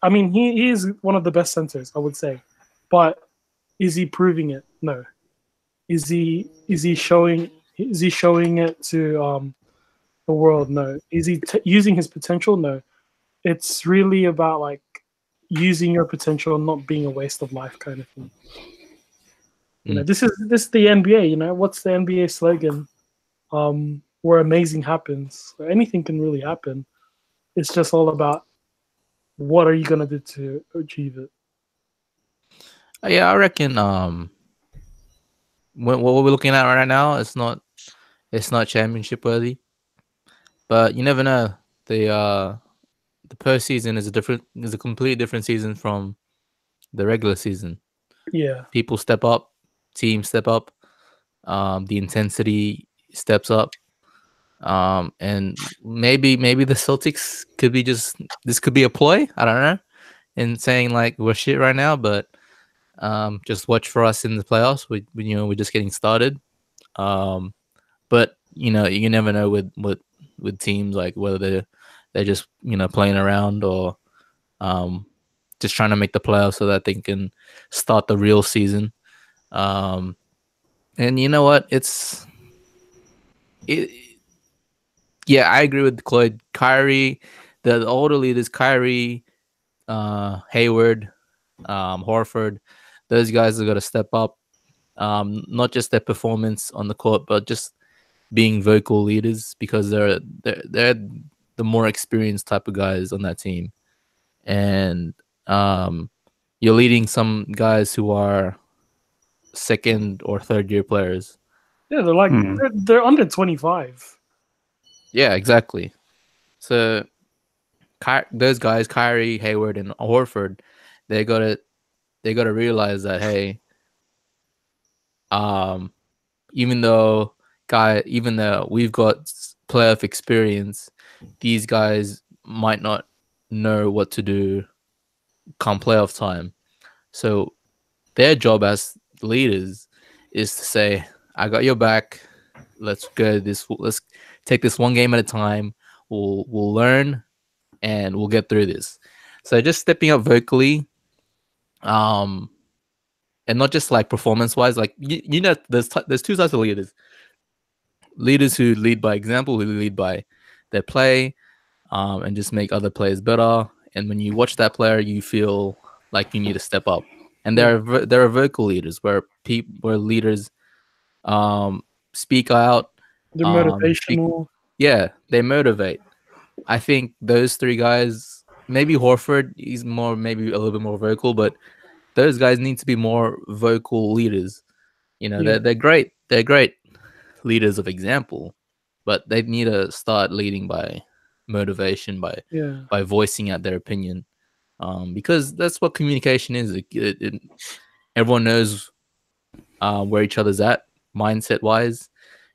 I mean, he is one of the best centers, I would say, but is he proving it? No. Is he showing it to the world? No. Is he using his potential? No. It's really about like using your potential and not being a waste of life kind of thing. You know, this is the NBA. You know, what's the NBA slogan? Where amazing happens. Where anything can really happen. It's just all about what are you gonna do to achieve it. Yeah, I reckon. What we're looking at right now, it's not championship worthy, but you never know. The postseason is a completely different season from the regular season. Yeah. People step up, teams step up, the intensity steps up, and maybe the Celtics could be this could be a ploy. I don't know, in saying like we're shit right now, but just watch for us in the playoffs. We're just getting started. But you never know with teams, like whether they're just playing around or just trying to make the playoffs so that they can start the real season. And you know what? Yeah, I agree with Cloyd. Kyrie, the older leaders, Kyrie, Hayward, Horford, those guys are going to step up. Not just their performance on the court, but just being vocal leaders, because they're the more experienced type of guys on that team, and you're leading some guys who are second or third year players. Yeah, they're like they're under 25. Yeah, exactly. So those guys, Kyrie, Hayward, and Horford, they gotta realize that, hey, even though we've got playoff experience, these guys might not know what to do come playoff time. So their job as leaders is to say, I got your back. Let's take this one game at a time. We'll learn and we'll get through this. So just stepping up vocally, and not just like performance wise. Like there's two types of leaders. Leaders who lead by example, who lead by their play, and just make other players better. And when you watch that player, you feel like you need to step up. And there are vocal leaders where leaders speak out. They're motivational. They motivate. I think those three guys, maybe Horford, he's maybe a little bit more vocal, but those guys need to be more vocal leaders. They're great. They're great leaders of example, but they need to start leading by motivation, by voicing out their opinion, because that's what communication is. Everyone knows where each other's at mindset wise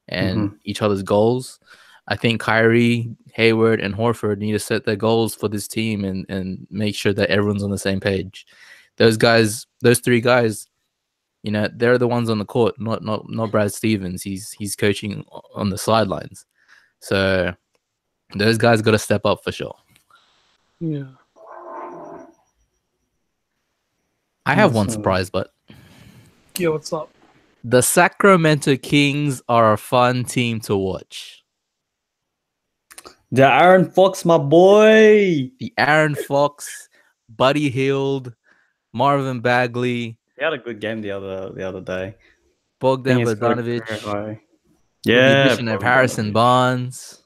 and each other's goals. I think Kyrie, Hayward, and Horford need to set their goals for this team and make sure that everyone's on the same page. Those three guys, they're the ones on the court, not Brad Stevens. He's coaching on the sidelines. So those guys got to step up for sure. Yeah. I have one surprise, but yeah, what's up? The Sacramento Kings are a fun team to watch. The Aaron Fox, my boy. The Aaron Fox, Buddy Hield, Marvin Bagley. He had a good game the other day. Bogdan Bogdanovic. Yeah. The addition of Harrison Barnes.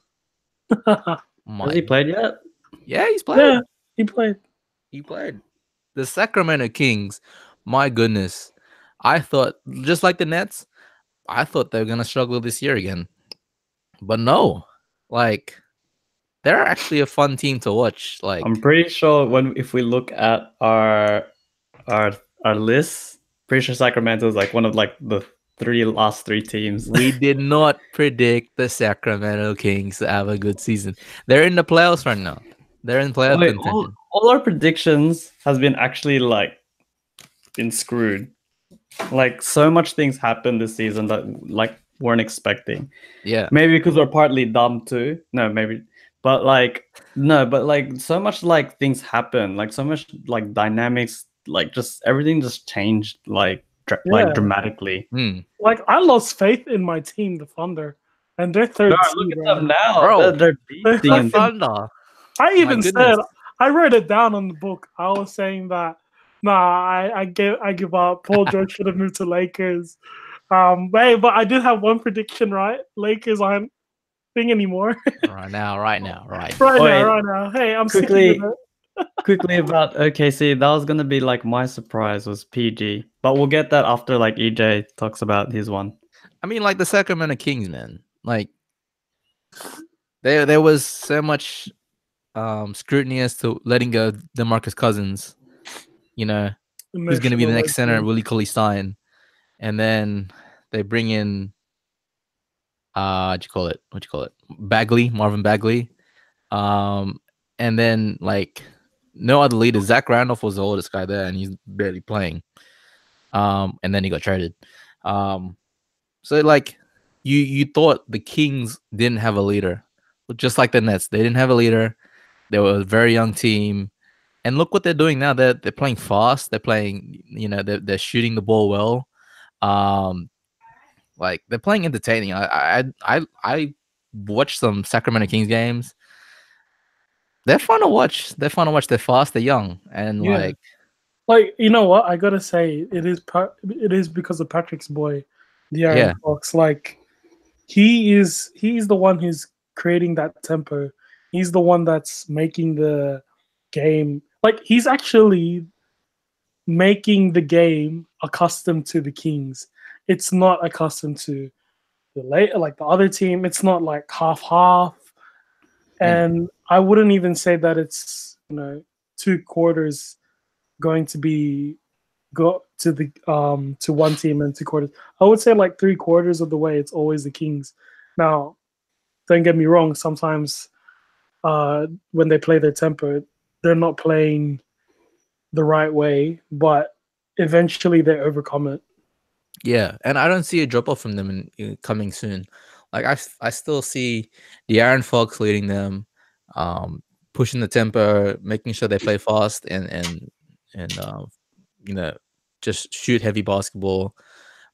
Has he played yet? Yeah, he's played. Yeah, he played. He played. The Sacramento Kings, my goodness. I thought, just like the Nets, I thought they were going to struggle this year again. But no. Like, they're actually a fun team to watch. Like I'm pretty sure if we look at our list, pretty sure Sacramento is like one of like the last three teams. we did not predict the Sacramento Kings to have a good season. They're in the playoffs right now. They're in playoff Wait, contention. all our predictions has been actually like been screwed. Like so much things happened this season that like weren't expecting. Yeah. Maybe because we're partly dumb too. No, maybe. But like so much like things happen. Like so much like dynamics, like just everything just changed like Yeah. dramatically. Like I lost faith in my team, the Thunder, and they're third. Bro, seed look at right them now. now. Bro, They're beating The and Thunder. I even goodness. said, I wrote it down on the book. I was saying that I give up. Paul George should have moved to Lakers. But I did have one prediction right. Lakers aren't thing anymore. right now. right Wait. now. Hey, I'm Quickly- sticking with it. quickly about OKC. That was gonna be like my surprise was PG, but we'll get that after like EJ talks about his one. I mean, like the Sacramento Kings, man. Like there was so much scrutiny as to letting go of DeMarcus Cousins. You know, who's going to be the next center, Willie Cauley-Stein, and then they bring in what you call it, Marvin Bagley, and then like no other leaders. Zach Randolph was the oldest guy there, and he's barely playing. And then he got traded. So like you thought the Kings didn't have a leader, just like the Nets. They didn't have a leader. They were a very young team. And look what they're doing now. They're playing fast. They're playing, they're shooting the ball well. Like they're playing entertaining. I watched some Sacramento Kings games. They're fun to watch. They're fast. They're young, and like you know what I gotta say, it is because of Patrick's boy, De'Aaron Fox. Like he's the one who's creating that tempo. He's the one that's making the game. Like he's actually making the game accustomed to the Kings. It's not accustomed to the other team. It's not like half. And I wouldn't even say that it's 2 quarters going to go to one team and 2 quarters. I would say like 3/4 of the way it's always the Kings. Now, don't get me wrong. Sometimes when they play their tempo, they're not playing the right way, but eventually they overcome it. Yeah, and I don't see a drop off from them in coming soon. Like I still see De'Aaron Fox leading them, pushing the tempo, making sure they play fast and just shoot heavy basketball.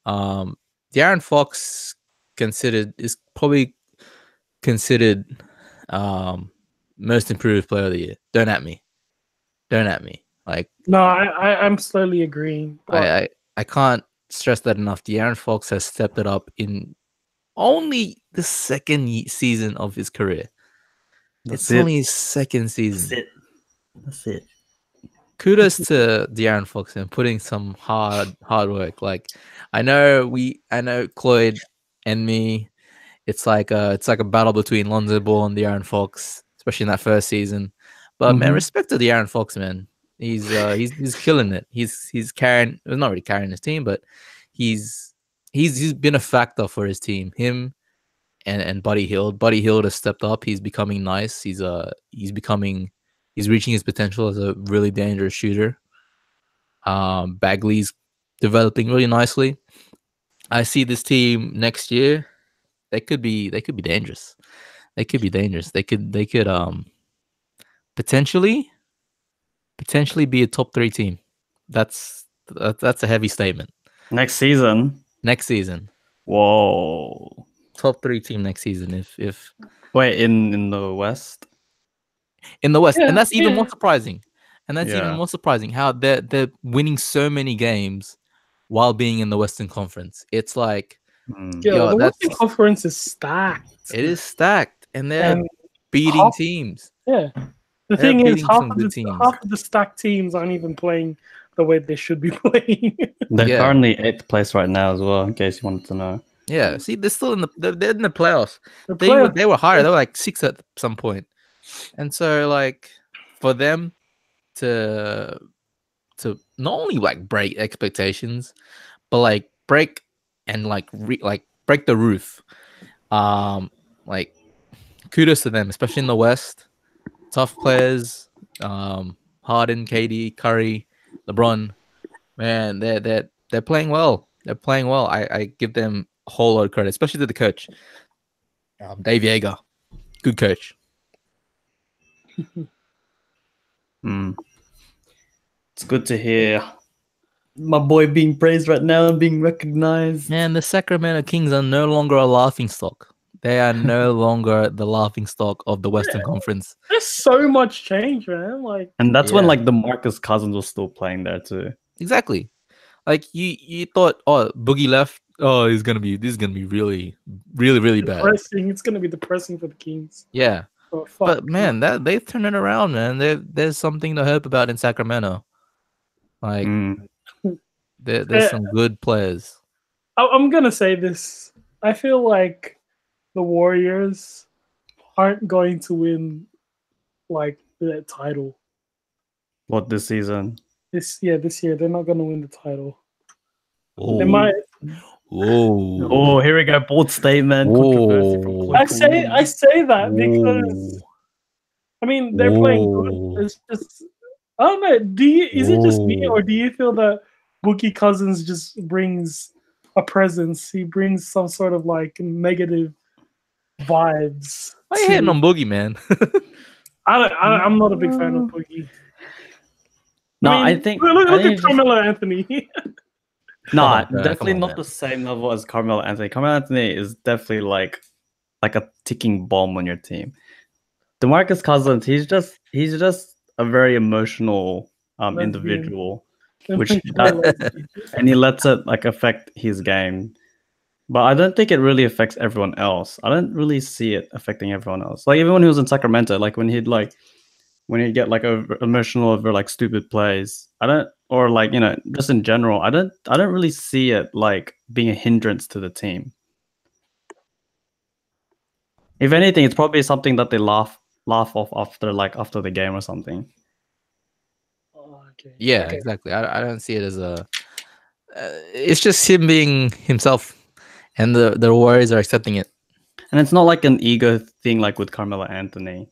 De'Aaron Fox is probably considered most improved player of the year. Don't at me. Like no, I'm slowly agreeing. I can't stress that enough. De'Aaron Fox has stepped it up in only the second season of his career. It's only his second season. That's it. Kudos to De'Aaron Fox and putting some hard work. Like I know Cloyd and me. It's like a battle between Lonzo Ball and De'Aaron Fox, especially in that first season. But man, respect to De'Aaron Fox, man. He's killing it. He's carrying. Well, not really carrying his team, but he's been a factor for his team. Him and Buddy Hield. Buddy Hield has stepped up. He's becoming nice. He's reaching his potential as a really dangerous shooter. Bagley's developing really nicely. I see this team next year. They could be dangerous. They could potentially be a top 3 team. That's a heavy statement. Next season. Whoa. Top 3 team next season. If wait, in the West. And that's even more surprising. Even more surprising how they're winning so many games while being in the Western Conference. It's like the Western Conference is stacked. It is stacked, and they're beating teams. Yeah. The thing is, half of the stacked teams aren't even playing the way they should be playing. They're currently 8th place right now as well, in case you wanted to know. Yeah, see, they're still they're in the playoffs. They were higher. They were like 6 at some point. And so like for them to not only like break expectations, but like break and like break the roof. Like kudos to them, especially in the West. Tough players, Harden, KD, Curry, LeBron. Man, they're playing well. They're playing well. I give them a whole lot of credit, especially to the coach, Dave Yeager. Good coach. It's good to hear my boy being praised right now and being recognized. Man, the Sacramento Kings are no longer a laughing stock. They are no longer the laughing stock of the Western Conference. There's so much change, man. Like, And that's when Yeah. like the Marcus Cousins was still playing there too. Exactly. Like you thought, oh, Boogie left. Oh, this is gonna be really, really, really bad. depressing. It's gonna be depressing for the Kings. Yeah. Oh, fuck. But man, that they've turned it around, man. There's something to hope about in Sacramento. Like there's some good players. I'm gonna say this. I feel like the Warriors aren't going to win like the title What this season? this year. They're not gonna win the title. Oh, They might. whoa. Oh, here we go. Bold statement. Controversy from Whoa. Clay I say that Whoa. because I mean they're playing Whoa. good. It's just I don't know. Is it just me, or do you feel that Boogie Cousins just brings a presence? He brings some sort of like negative vibes. Why you hitting on Boogie, man? I'm not a big fan of Boogie. No, I I mean, think look I at think it's just- Carmelo Anthony. Nah, Come on, definitely not man. the same level as Carmelo Anthony. Carmelo Anthony is definitely like a ticking bomb on your team. DeMarcus Cousins, he's just a very emotional Lesbian. individual, which and he lets it like affect his game. But I don't think it really affects everyone else. I don't really see it affecting everyone else. Like even when he was in Sacramento, like when he'd get like emotional over like stupid plays, or like, you know, just in general, I don't really see it like being a hindrance to the team. If anything, it's probably something that they laugh off after the game or something. Oh, okay. Yeah, Okay. exactly. I don't see it as a. It's just him being himself, and the Warriors are accepting it. And it's not like an ego thing like with Carmelo Anthony.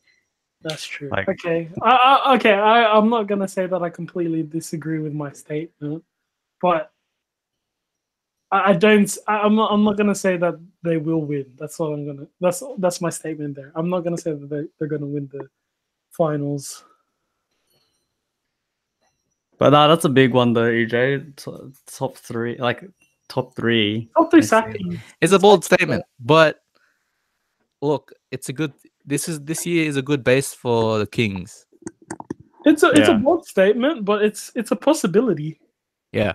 That's true. Like- Okay. I'm not gonna say that I completely disagree with my statement, but I don't. I'm not gonna say that they will win. That's all I'm gonna. That's my statement there. I'm not gonna say that they're gonna win the finals. But that's a big one though, EJ. Top three. Top three I see. sacking. It's a bold statement, but look, it's a good. This year is a good base for the Kings. It's a Yeah. bold statement, but it's a possibility. Yeah,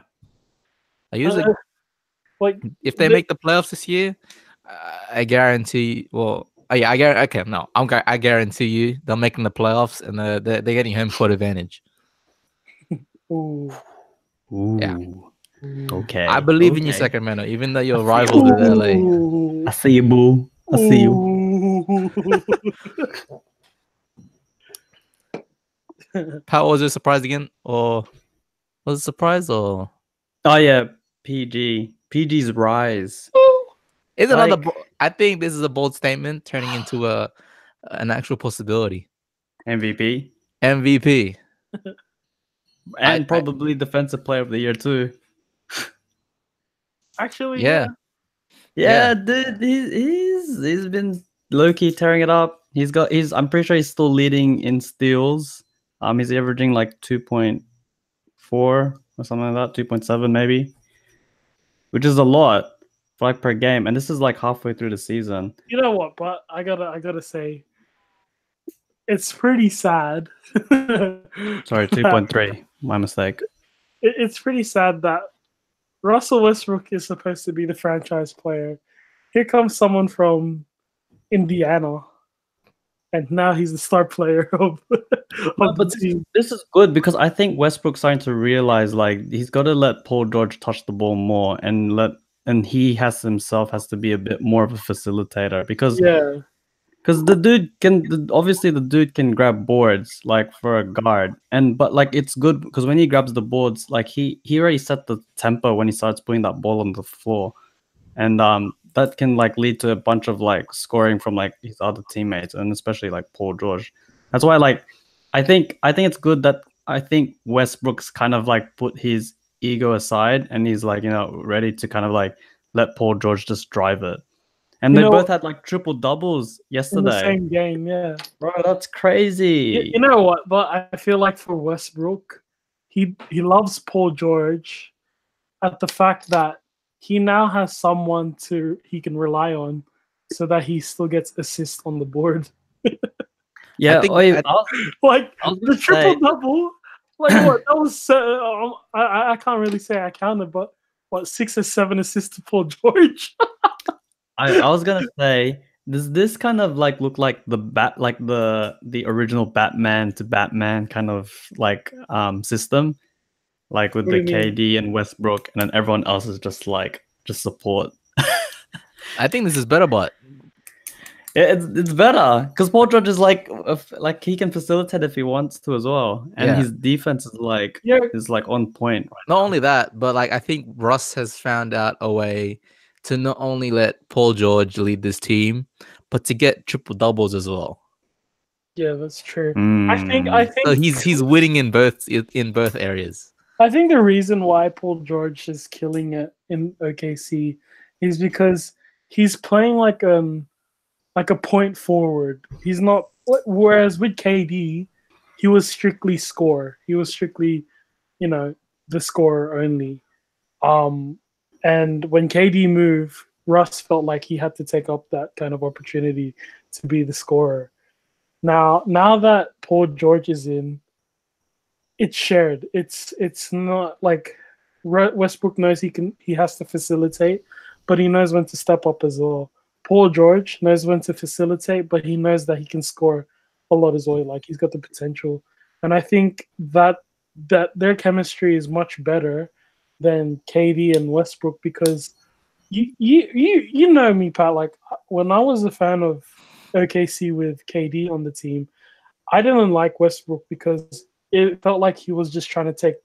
I usually Like if they make the playoffs this year, I guarantee. Well, yeah, I guarantee. Okay, no, I guarantee you they're making the playoffs and they're getting home court advantage. ooh, Ooh. Yeah. Okay. I believe in you, okay. Sacramento, even though you're rivals with LA. ooh, I see you, boo. I see you. ooh. How was it? Surprise again, or was it surprise or? Oh yeah, PG's rise. Is another? Like- I think this is a bold statement turning into an actual possibility. MVP MVP. and probably defensive player of the year too. Actually, Yeah. Yeah, dude, he's been low key tearing it up. I'm pretty sure he's still leading in steals. He's averaging like 2.4 or something like that, 2.7 maybe, which is a lot like per game. And this is like halfway through the season. You know what? But I gotta say, it's pretty sad. Sorry, 2.3. My mistake. It's pretty sad that Russell Westbrook is supposed to be the franchise player. Here comes someone from Indiana, and now he's the star player of the team. This is good because I think Westbrook's starting to realize like he's got to let Paul George touch the ball more and he has to be a bit more of a facilitator because Yeah, Because the dude can obviously the dude can grab boards like for a guard, but like it's good because when he grabs the boards, like he already set the tempo when he starts putting that ball on the floor, and that can like lead to a bunch of like scoring from like his other teammates and especially like Paul George. That's why like I think it's good that I think Westbrook's kind of like put his ego aside and he's like ready to kind of like let Paul George just drive it. And You they know, both had like triple doubles in the yesterday. same game, yeah. Bro, that's crazy. You know what? But I feel like for Westbrook, he loves Paul George at the fact that he now has someone he can rely on, so that he still gets assists on the board. Yeah, think- Like I was the gonna triple say- double. Like what? That was I can't really say I counted, but what 6 or 7 assists to Paul George? I was gonna say, does this kind of like look like the original Batman to Batman kind of like system, like with What the do you mean? KD and Westbrook, and then everyone else is just support. I think this is better, but It's better because Paul George is like he can facilitate if he wants to as well, and Yeah. his defense is like Yeah. on point. not only that, but like I think Russ has found out a way to not only let Paul George lead this team, but to get triple doubles as well. Yeah, that's true. Mm. I think So he's winning in both areas. I think the reason why Paul George is killing it in OKC is because he's playing like a point forward. He's not. Whereas with KD, he was strictly score. He was strictly, the scorer only. And when KD moved, Russ felt like he had to take up that kind of opportunity to be the scorer. Now that Paul George is in, it's shared. It's not like Westbrook knows he has to facilitate, but he knows when to step up as well. Paul George knows when to facilitate, but he knows that he can score a lot as well. Like he's got the potential, and I think that their chemistry is much better than KD and Westbrook because you know me, Pat. Like when I was a fan of OKC with KD on the team, I didn't like Westbrook because it felt like he was just trying to take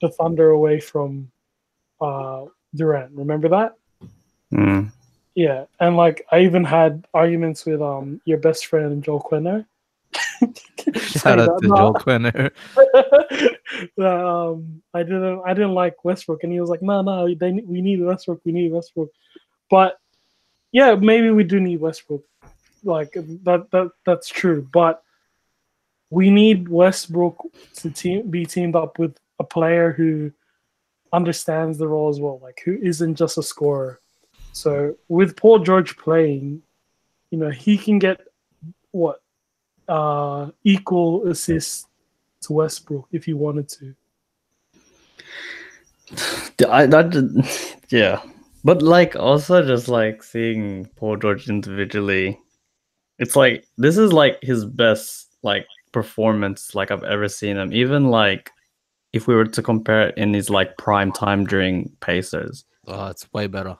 the thunder away from Durant. Remember that? Mm. Yeah, and like I even had arguments with your best friend Joel Quenner. Shout out to Joel Quenner. I didn't like Westbrook, and he was like, "No, we need Westbrook. We need Westbrook." But yeah, maybe we do need Westbrook. Like that's true, but we need Westbrook to be teamed up with a player who understands the role as well, like who isn't just a scorer. So with Paul George playing, he can get equal assists to Westbrook if he wanted to. Yeah, but like also just like seeing Paul George individually, it's like this is like his best like performance like I've ever seen him. Even like if we were to compare it in his like prime time during Pacers, Oh, it's way better.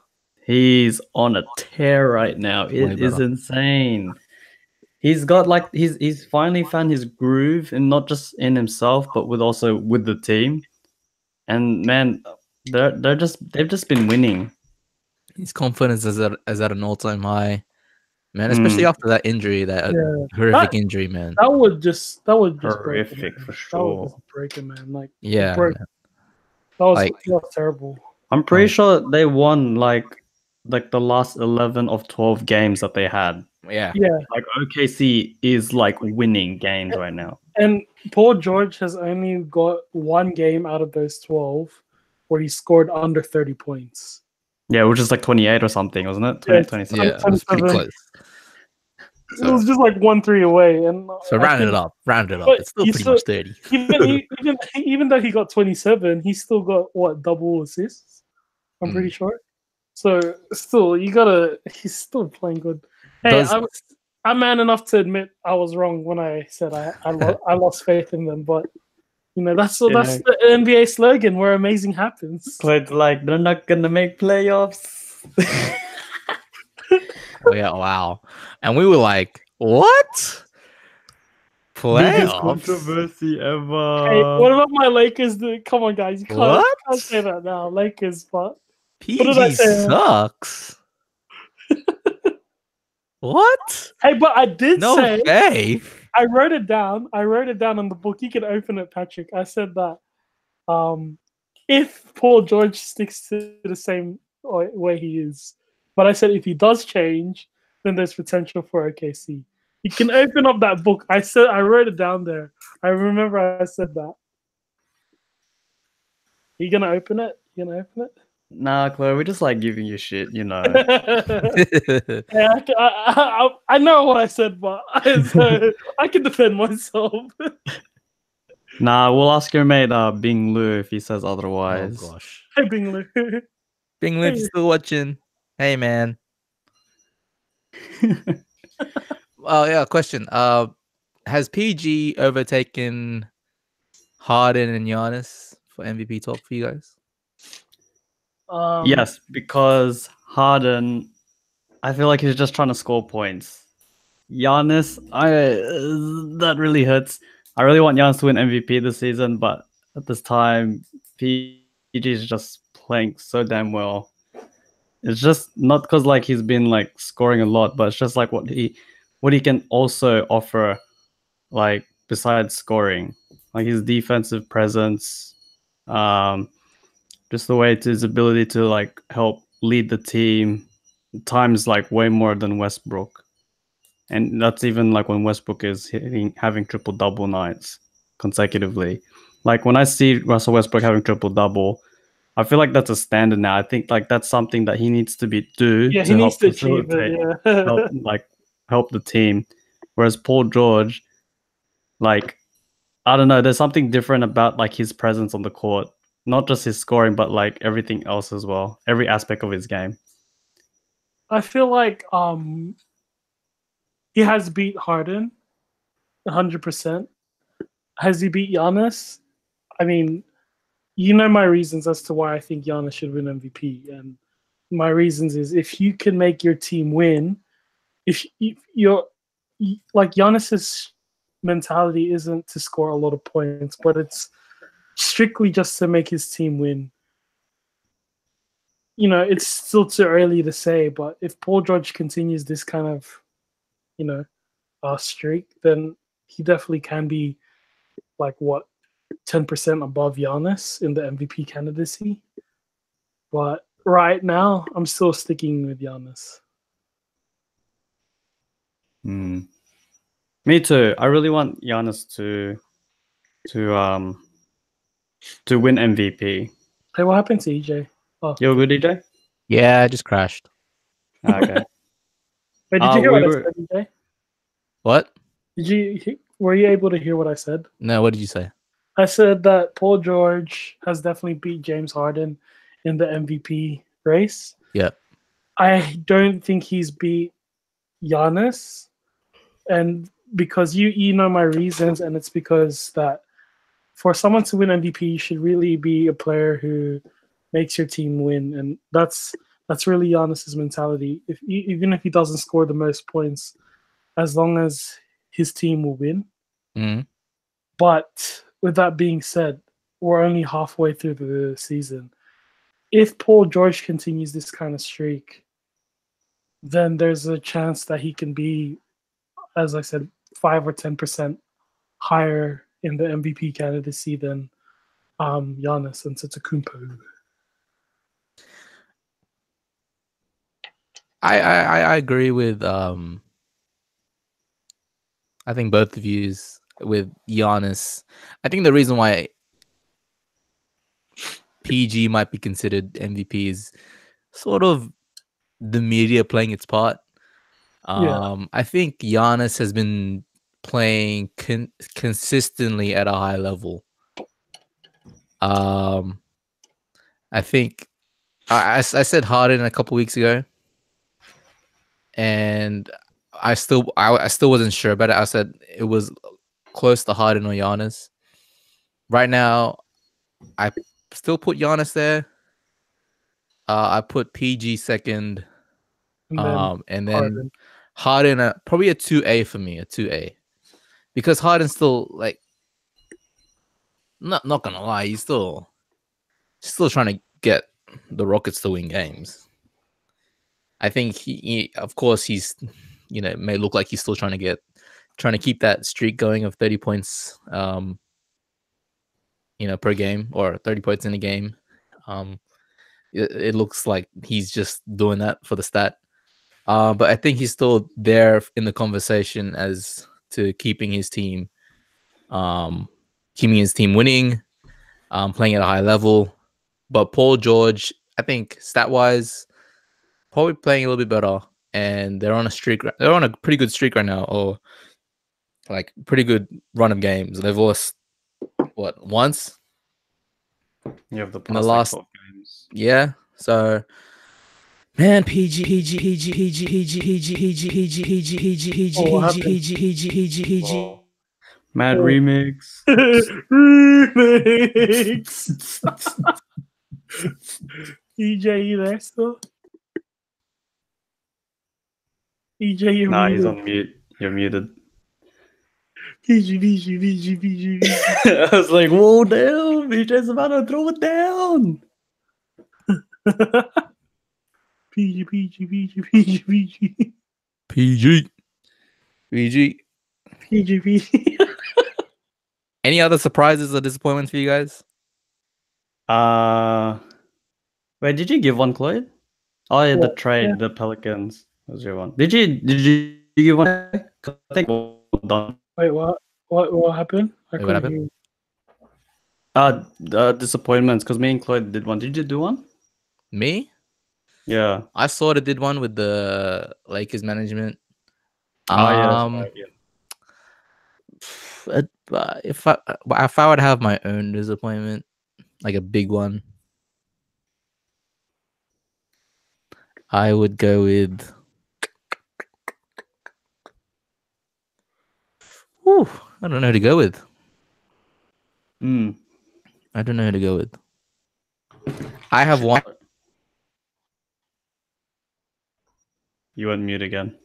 he's on a tear right now. It is better. insane. He's got like he's finally found his groove, and not just in himself, but also with the team. And man, they've just been winning. His confidence is at an all-time high, man. Especially after that injury, that horrific injury, man. That would just Horrific break him, for That sure. would just break him, man. Like Yeah, break. man. That was Like- terrible. I'm pretty sure they won like the last 11 of 12 games that they had. yeah. Yeah, Like OKC is like winning games right now. and Paul George has only got one game out of those 12 where he scored under 30 points. Yeah, which is like 28 or something, wasn't it? Yeah, 27. Yeah, it was pretty 27. close. It was just like 1-3 away, and So I round think it up. But It's still you pretty still- much 30. even though he got 27, he still got double assists. I'm pretty sure. So still, he's still playing good. Hey, I'm man enough to admit I was wrong when I said I lost faith in them, but that's the NBA slogan where amazing happens. But like they're not gonna make playoffs. Oh, yeah, wow. And we were like, What? Biggest Playoffs? controversy Hey, ever. what about my Lakers? Come on, guys, you can't What? say that now. Lakers, but did I PG say? sucks. What? Hey, but I did No say faith. I wrote it down. I wrote it down on the book. You can open it, Patrick. I said that if Paul George sticks to the same way he is, but I said if he does change, then there's potential for OKC. You can open up that book. I wrote it down there. I remember I said that. You gonna open it? You gonna open it? Nah, Chloe, we're just like giving you shit, you know. Yeah, I know what I said, but I can defend myself. Nah, we'll ask your mate Bing Lu if he says Oh otherwise. gosh. Hey, Bingley. Bing Liv, you still watching? Hey man. Oh yeah, question. Has PG overtaken Harden and Giannis for MVP talk for you guys? Yes, because Harden, I feel like he's just trying to score points. Giannis, that really hurts. I really want Giannis to win MVP this season, but at this time, PG is just playing so damn well. It's just not because like he's been like scoring a lot, but it's just like what he can also offer, like besides scoring, like his defensive presence, just the way to his ability to like help lead the team. Times like way more than Westbrook, and that's even like when Westbrook is having triple double nights consecutively. Like when I see Russell Westbrook having triple double, I feel like that's a standard now. I think like that's something that he needs to do Yeah, to he needs help to achieve facilitate, it. Yeah. help the team. Whereas Paul George, like I don't know, there's something different about like his presence on the court, not just his scoring, but like everything else as well, every aspect of his game. I feel like he has beat Harden 100%. Has he beat Giannis? I mean, you know my reasons as to why I think Giannis should win MVP, and my reasons is if you can make your team win, if you're like Giannis's mentality isn't to score a lot of points, but it's strictly just to make his team win. You know, it's still too early to say, but if Paul George continues this kind of, you know, streak, then he definitely can be like what 10% above Giannis in the MVP candidacy. But right now, I'm still sticking with Giannis. Me too. I really want Giannis to win MVP. Hey, what happened to EJ? Oh, You good, EJ? Yeah, I just crashed. Okay. wait, did you hear what we I were- said, EJ? What? Were you able to hear what I said? No, what did you say? I said that Paul George has definitely beat James Harden in the MVP race. Yeah. I don't think he's beat Giannis, and because you know my reasons, and it's because that for someone to win MVP, you should really be a player who makes your team win, and that's really Giannis's mentality. Even if he doesn't score the most points, as long as his team will win. Mhm. But with that being said, we're only halfway through the season. If Paul George continues this kind of streak, then there's a chance that he can be, as I said, 5 or 10% higher in the MVP candidacy than Giannis and Antetokounmpo. I agree with I think both of yous with Giannis. I think the reason why PG might be considered MVP is sort of the media playing its part. I think Giannis has been playing consistently at a high level. I think I said Harden a couple weeks ago, and I still wasn't sure about it. I said it was close to Harden or Giannis. Right now, I still put Giannis there. I put PG second, And then and then Harden. Harden, probably a 2A for me, a 2A, because Harden's still like, not gonna lie, he's still trying to get the Rockets to win games. I think of course, he's, may look like he's still trying to keep that streak going of 30 points, per game, or 30 points in a game. It looks like he's just doing that for the stat. But I think he's still there in the conversation as to keeping his team winning, playing at a high level. But Paul George, I think stat-wise, probably playing a little bit better, and they're on a streak. They're on a pretty good streak right now, or like pretty good run of games. They've lost once? You have the in the last games. Yeah. So, man, PG. Mad remix. Remix. EJ, you there still? EJ, you're Nah, muted. he's on mute. You're muted. PG. I was like, whoa, damn, BJ's about to throw it down. PG. Any other surprises or disappointments for you guys? Wait, did you give one, Cloyd? Oh yeah, the Yeah, trade, yeah. the Pelicans was your one. Did you give one? I think we're done. Wait, what happened? Wait, what happened? Disappointments, because me and Cloyd did one. Did you do one? Me? Yeah. I sort of did one with the Lakers management. That's right, yeah. If I would have my own disappointment, like a big one, I would go with. I don't know who to go with. I don't know who to go with. I have one. You went mute again.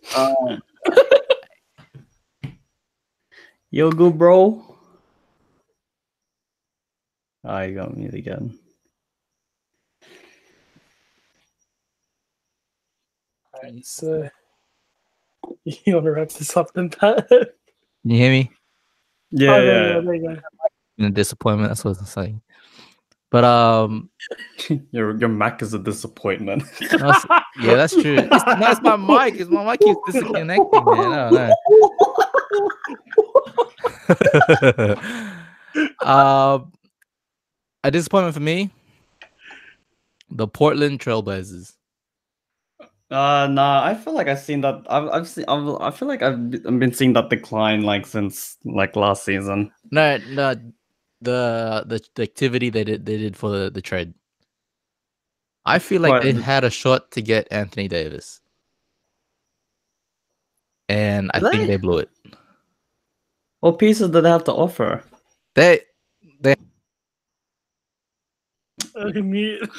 Yo, good bro. I got mute again. Alright, so you want to wrap this up then, Pat? Can you hear me? Yeah, There you go. In a disappointment. That's what I'm saying. But Your Mac is a disappointment. yeah, that's true. It's my mic. My mic keeps disconnecting, man. I don't know. A disappointment for me. The Portland Trailblazers. Nah, I feel like I've seen that. I feel like I've been seeing that decline since last season. No, the activity they did for the trade. I feel like they had a shot to get Anthony Davis, and I think they blew it. What pieces did they have to offer? They Mute.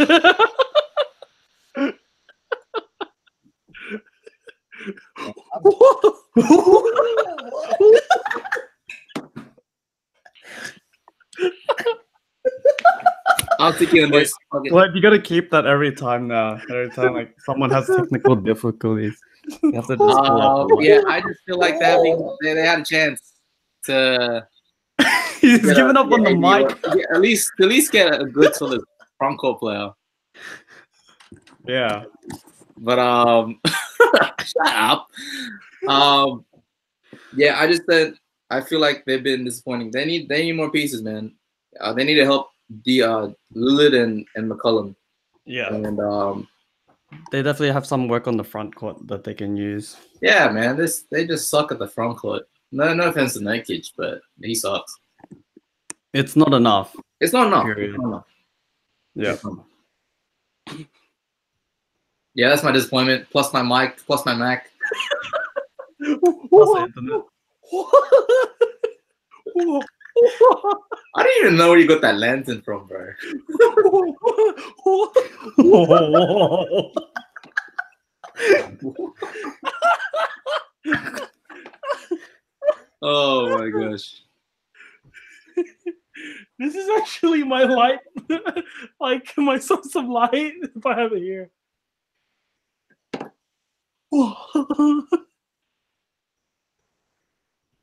I'll take you on this. Okay. What, you gotta keep that every time now. Every time someone has technical difficulties, you have to just pull up the mic. Yeah, I just feel like they had a chance to. He's giving up on the mic. At least get a good solid front court player. Yeah. But shut up. Yeah, I feel like they've been disappointing. They need more pieces, man. They need to help Lillard and McCollum. Yeah. And they definitely have some work on the front court that they can use. Yeah, man. They just suck at the front court. No offense to Nurkic, but he sucks. It's not enough. It's not enough. Period. It's not enough. Yeah. Yeah, that's my disappointment. Plus my mic, plus my Mac. Plus the internet. I didn't even know where you got that lantern from, bro. Oh my gosh. This is actually my light, like my source of light. If I have it here.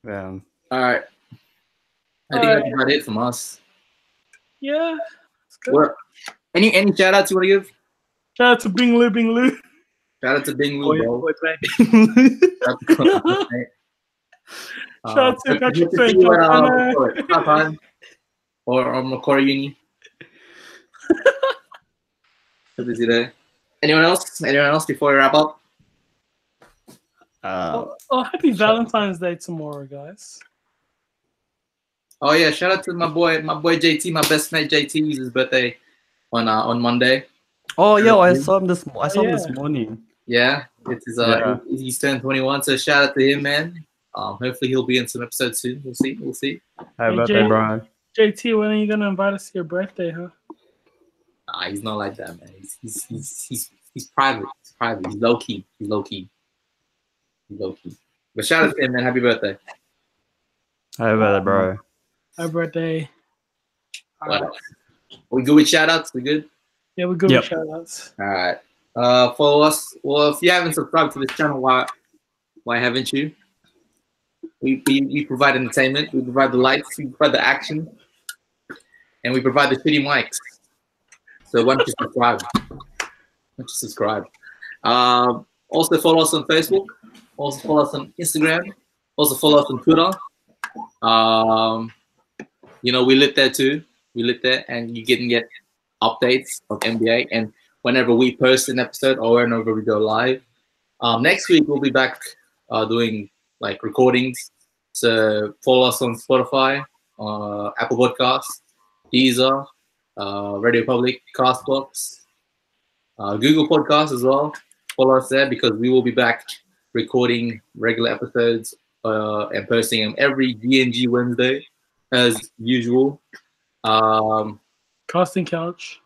Yeah. All right. I think that's about it from us. Yeah. It's good. What? Any shout outs you want to give? Shout out to Bing Lu. Shout out to Bing Lu, bro. Shout out to Patrick see you at Japan or Macquarie Uni. So busy there. Anyone else? Anyone else before we wrap up? Happy Valentine's Day tomorrow, guys. Oh yeah, shout out to my boy JT, my best mate JT. It's his birthday on Monday. Oh yeah, I saw him this morning. Yeah, it's his he's turned 21. So shout out to him, man. Hopefully he'll be in some episodes soon. We'll see. Happy birthday, bro. JT, when are you gonna invite us to your birthday, huh? Nah, he's not like that, man. He's private. He's private. He's low key. But shout out to him, man. Happy birthday. Happy birthday, bro. Happy birthday. We good with shout outs? We good? Yeah, we're good with shout outs. All right. Follow us. Well, if you haven't subscribed to this channel, why haven't you? We provide entertainment, we provide the lights, we provide the action, and we provide the shitty mics. So why don't you subscribe? Also follow us on Facebook. Also follow us on Instagram. Also follow us on Twitter. We lit there too. We lit there, and you can get updates of NBA. And whenever we post an episode or whenever we go live, next week we'll be back doing like recordings. So follow us on Spotify, Apple Podcasts, Deezer, Radio Public, Castbox, Google Podcasts as well. Follow us there because we will be back recording regular episodes and posting them every GNG Wednesday as usual. Casting Couch.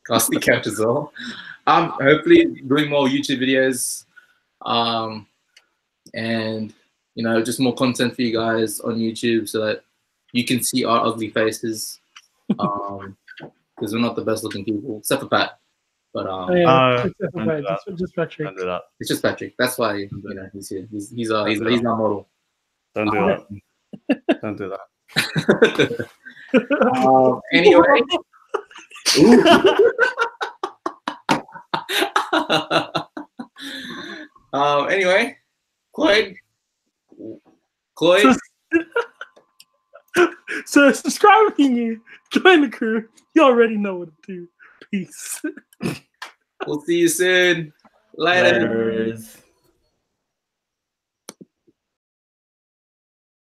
Casting Couch as well. Hopefully doing more YouTube videos. And just more content for you guys on YouTube so that you can see our ugly faces. Because we're not the best looking people, except for Pat. But just Patrick. Don't do that. It's just Patrick. That's why he's here. He's our model. Don't do that. Don't do that. Anyway. Anyway, Cloyd. So subscribing you, join the crew. You already know what to do. Peace. We'll see you soon. Later. Laters.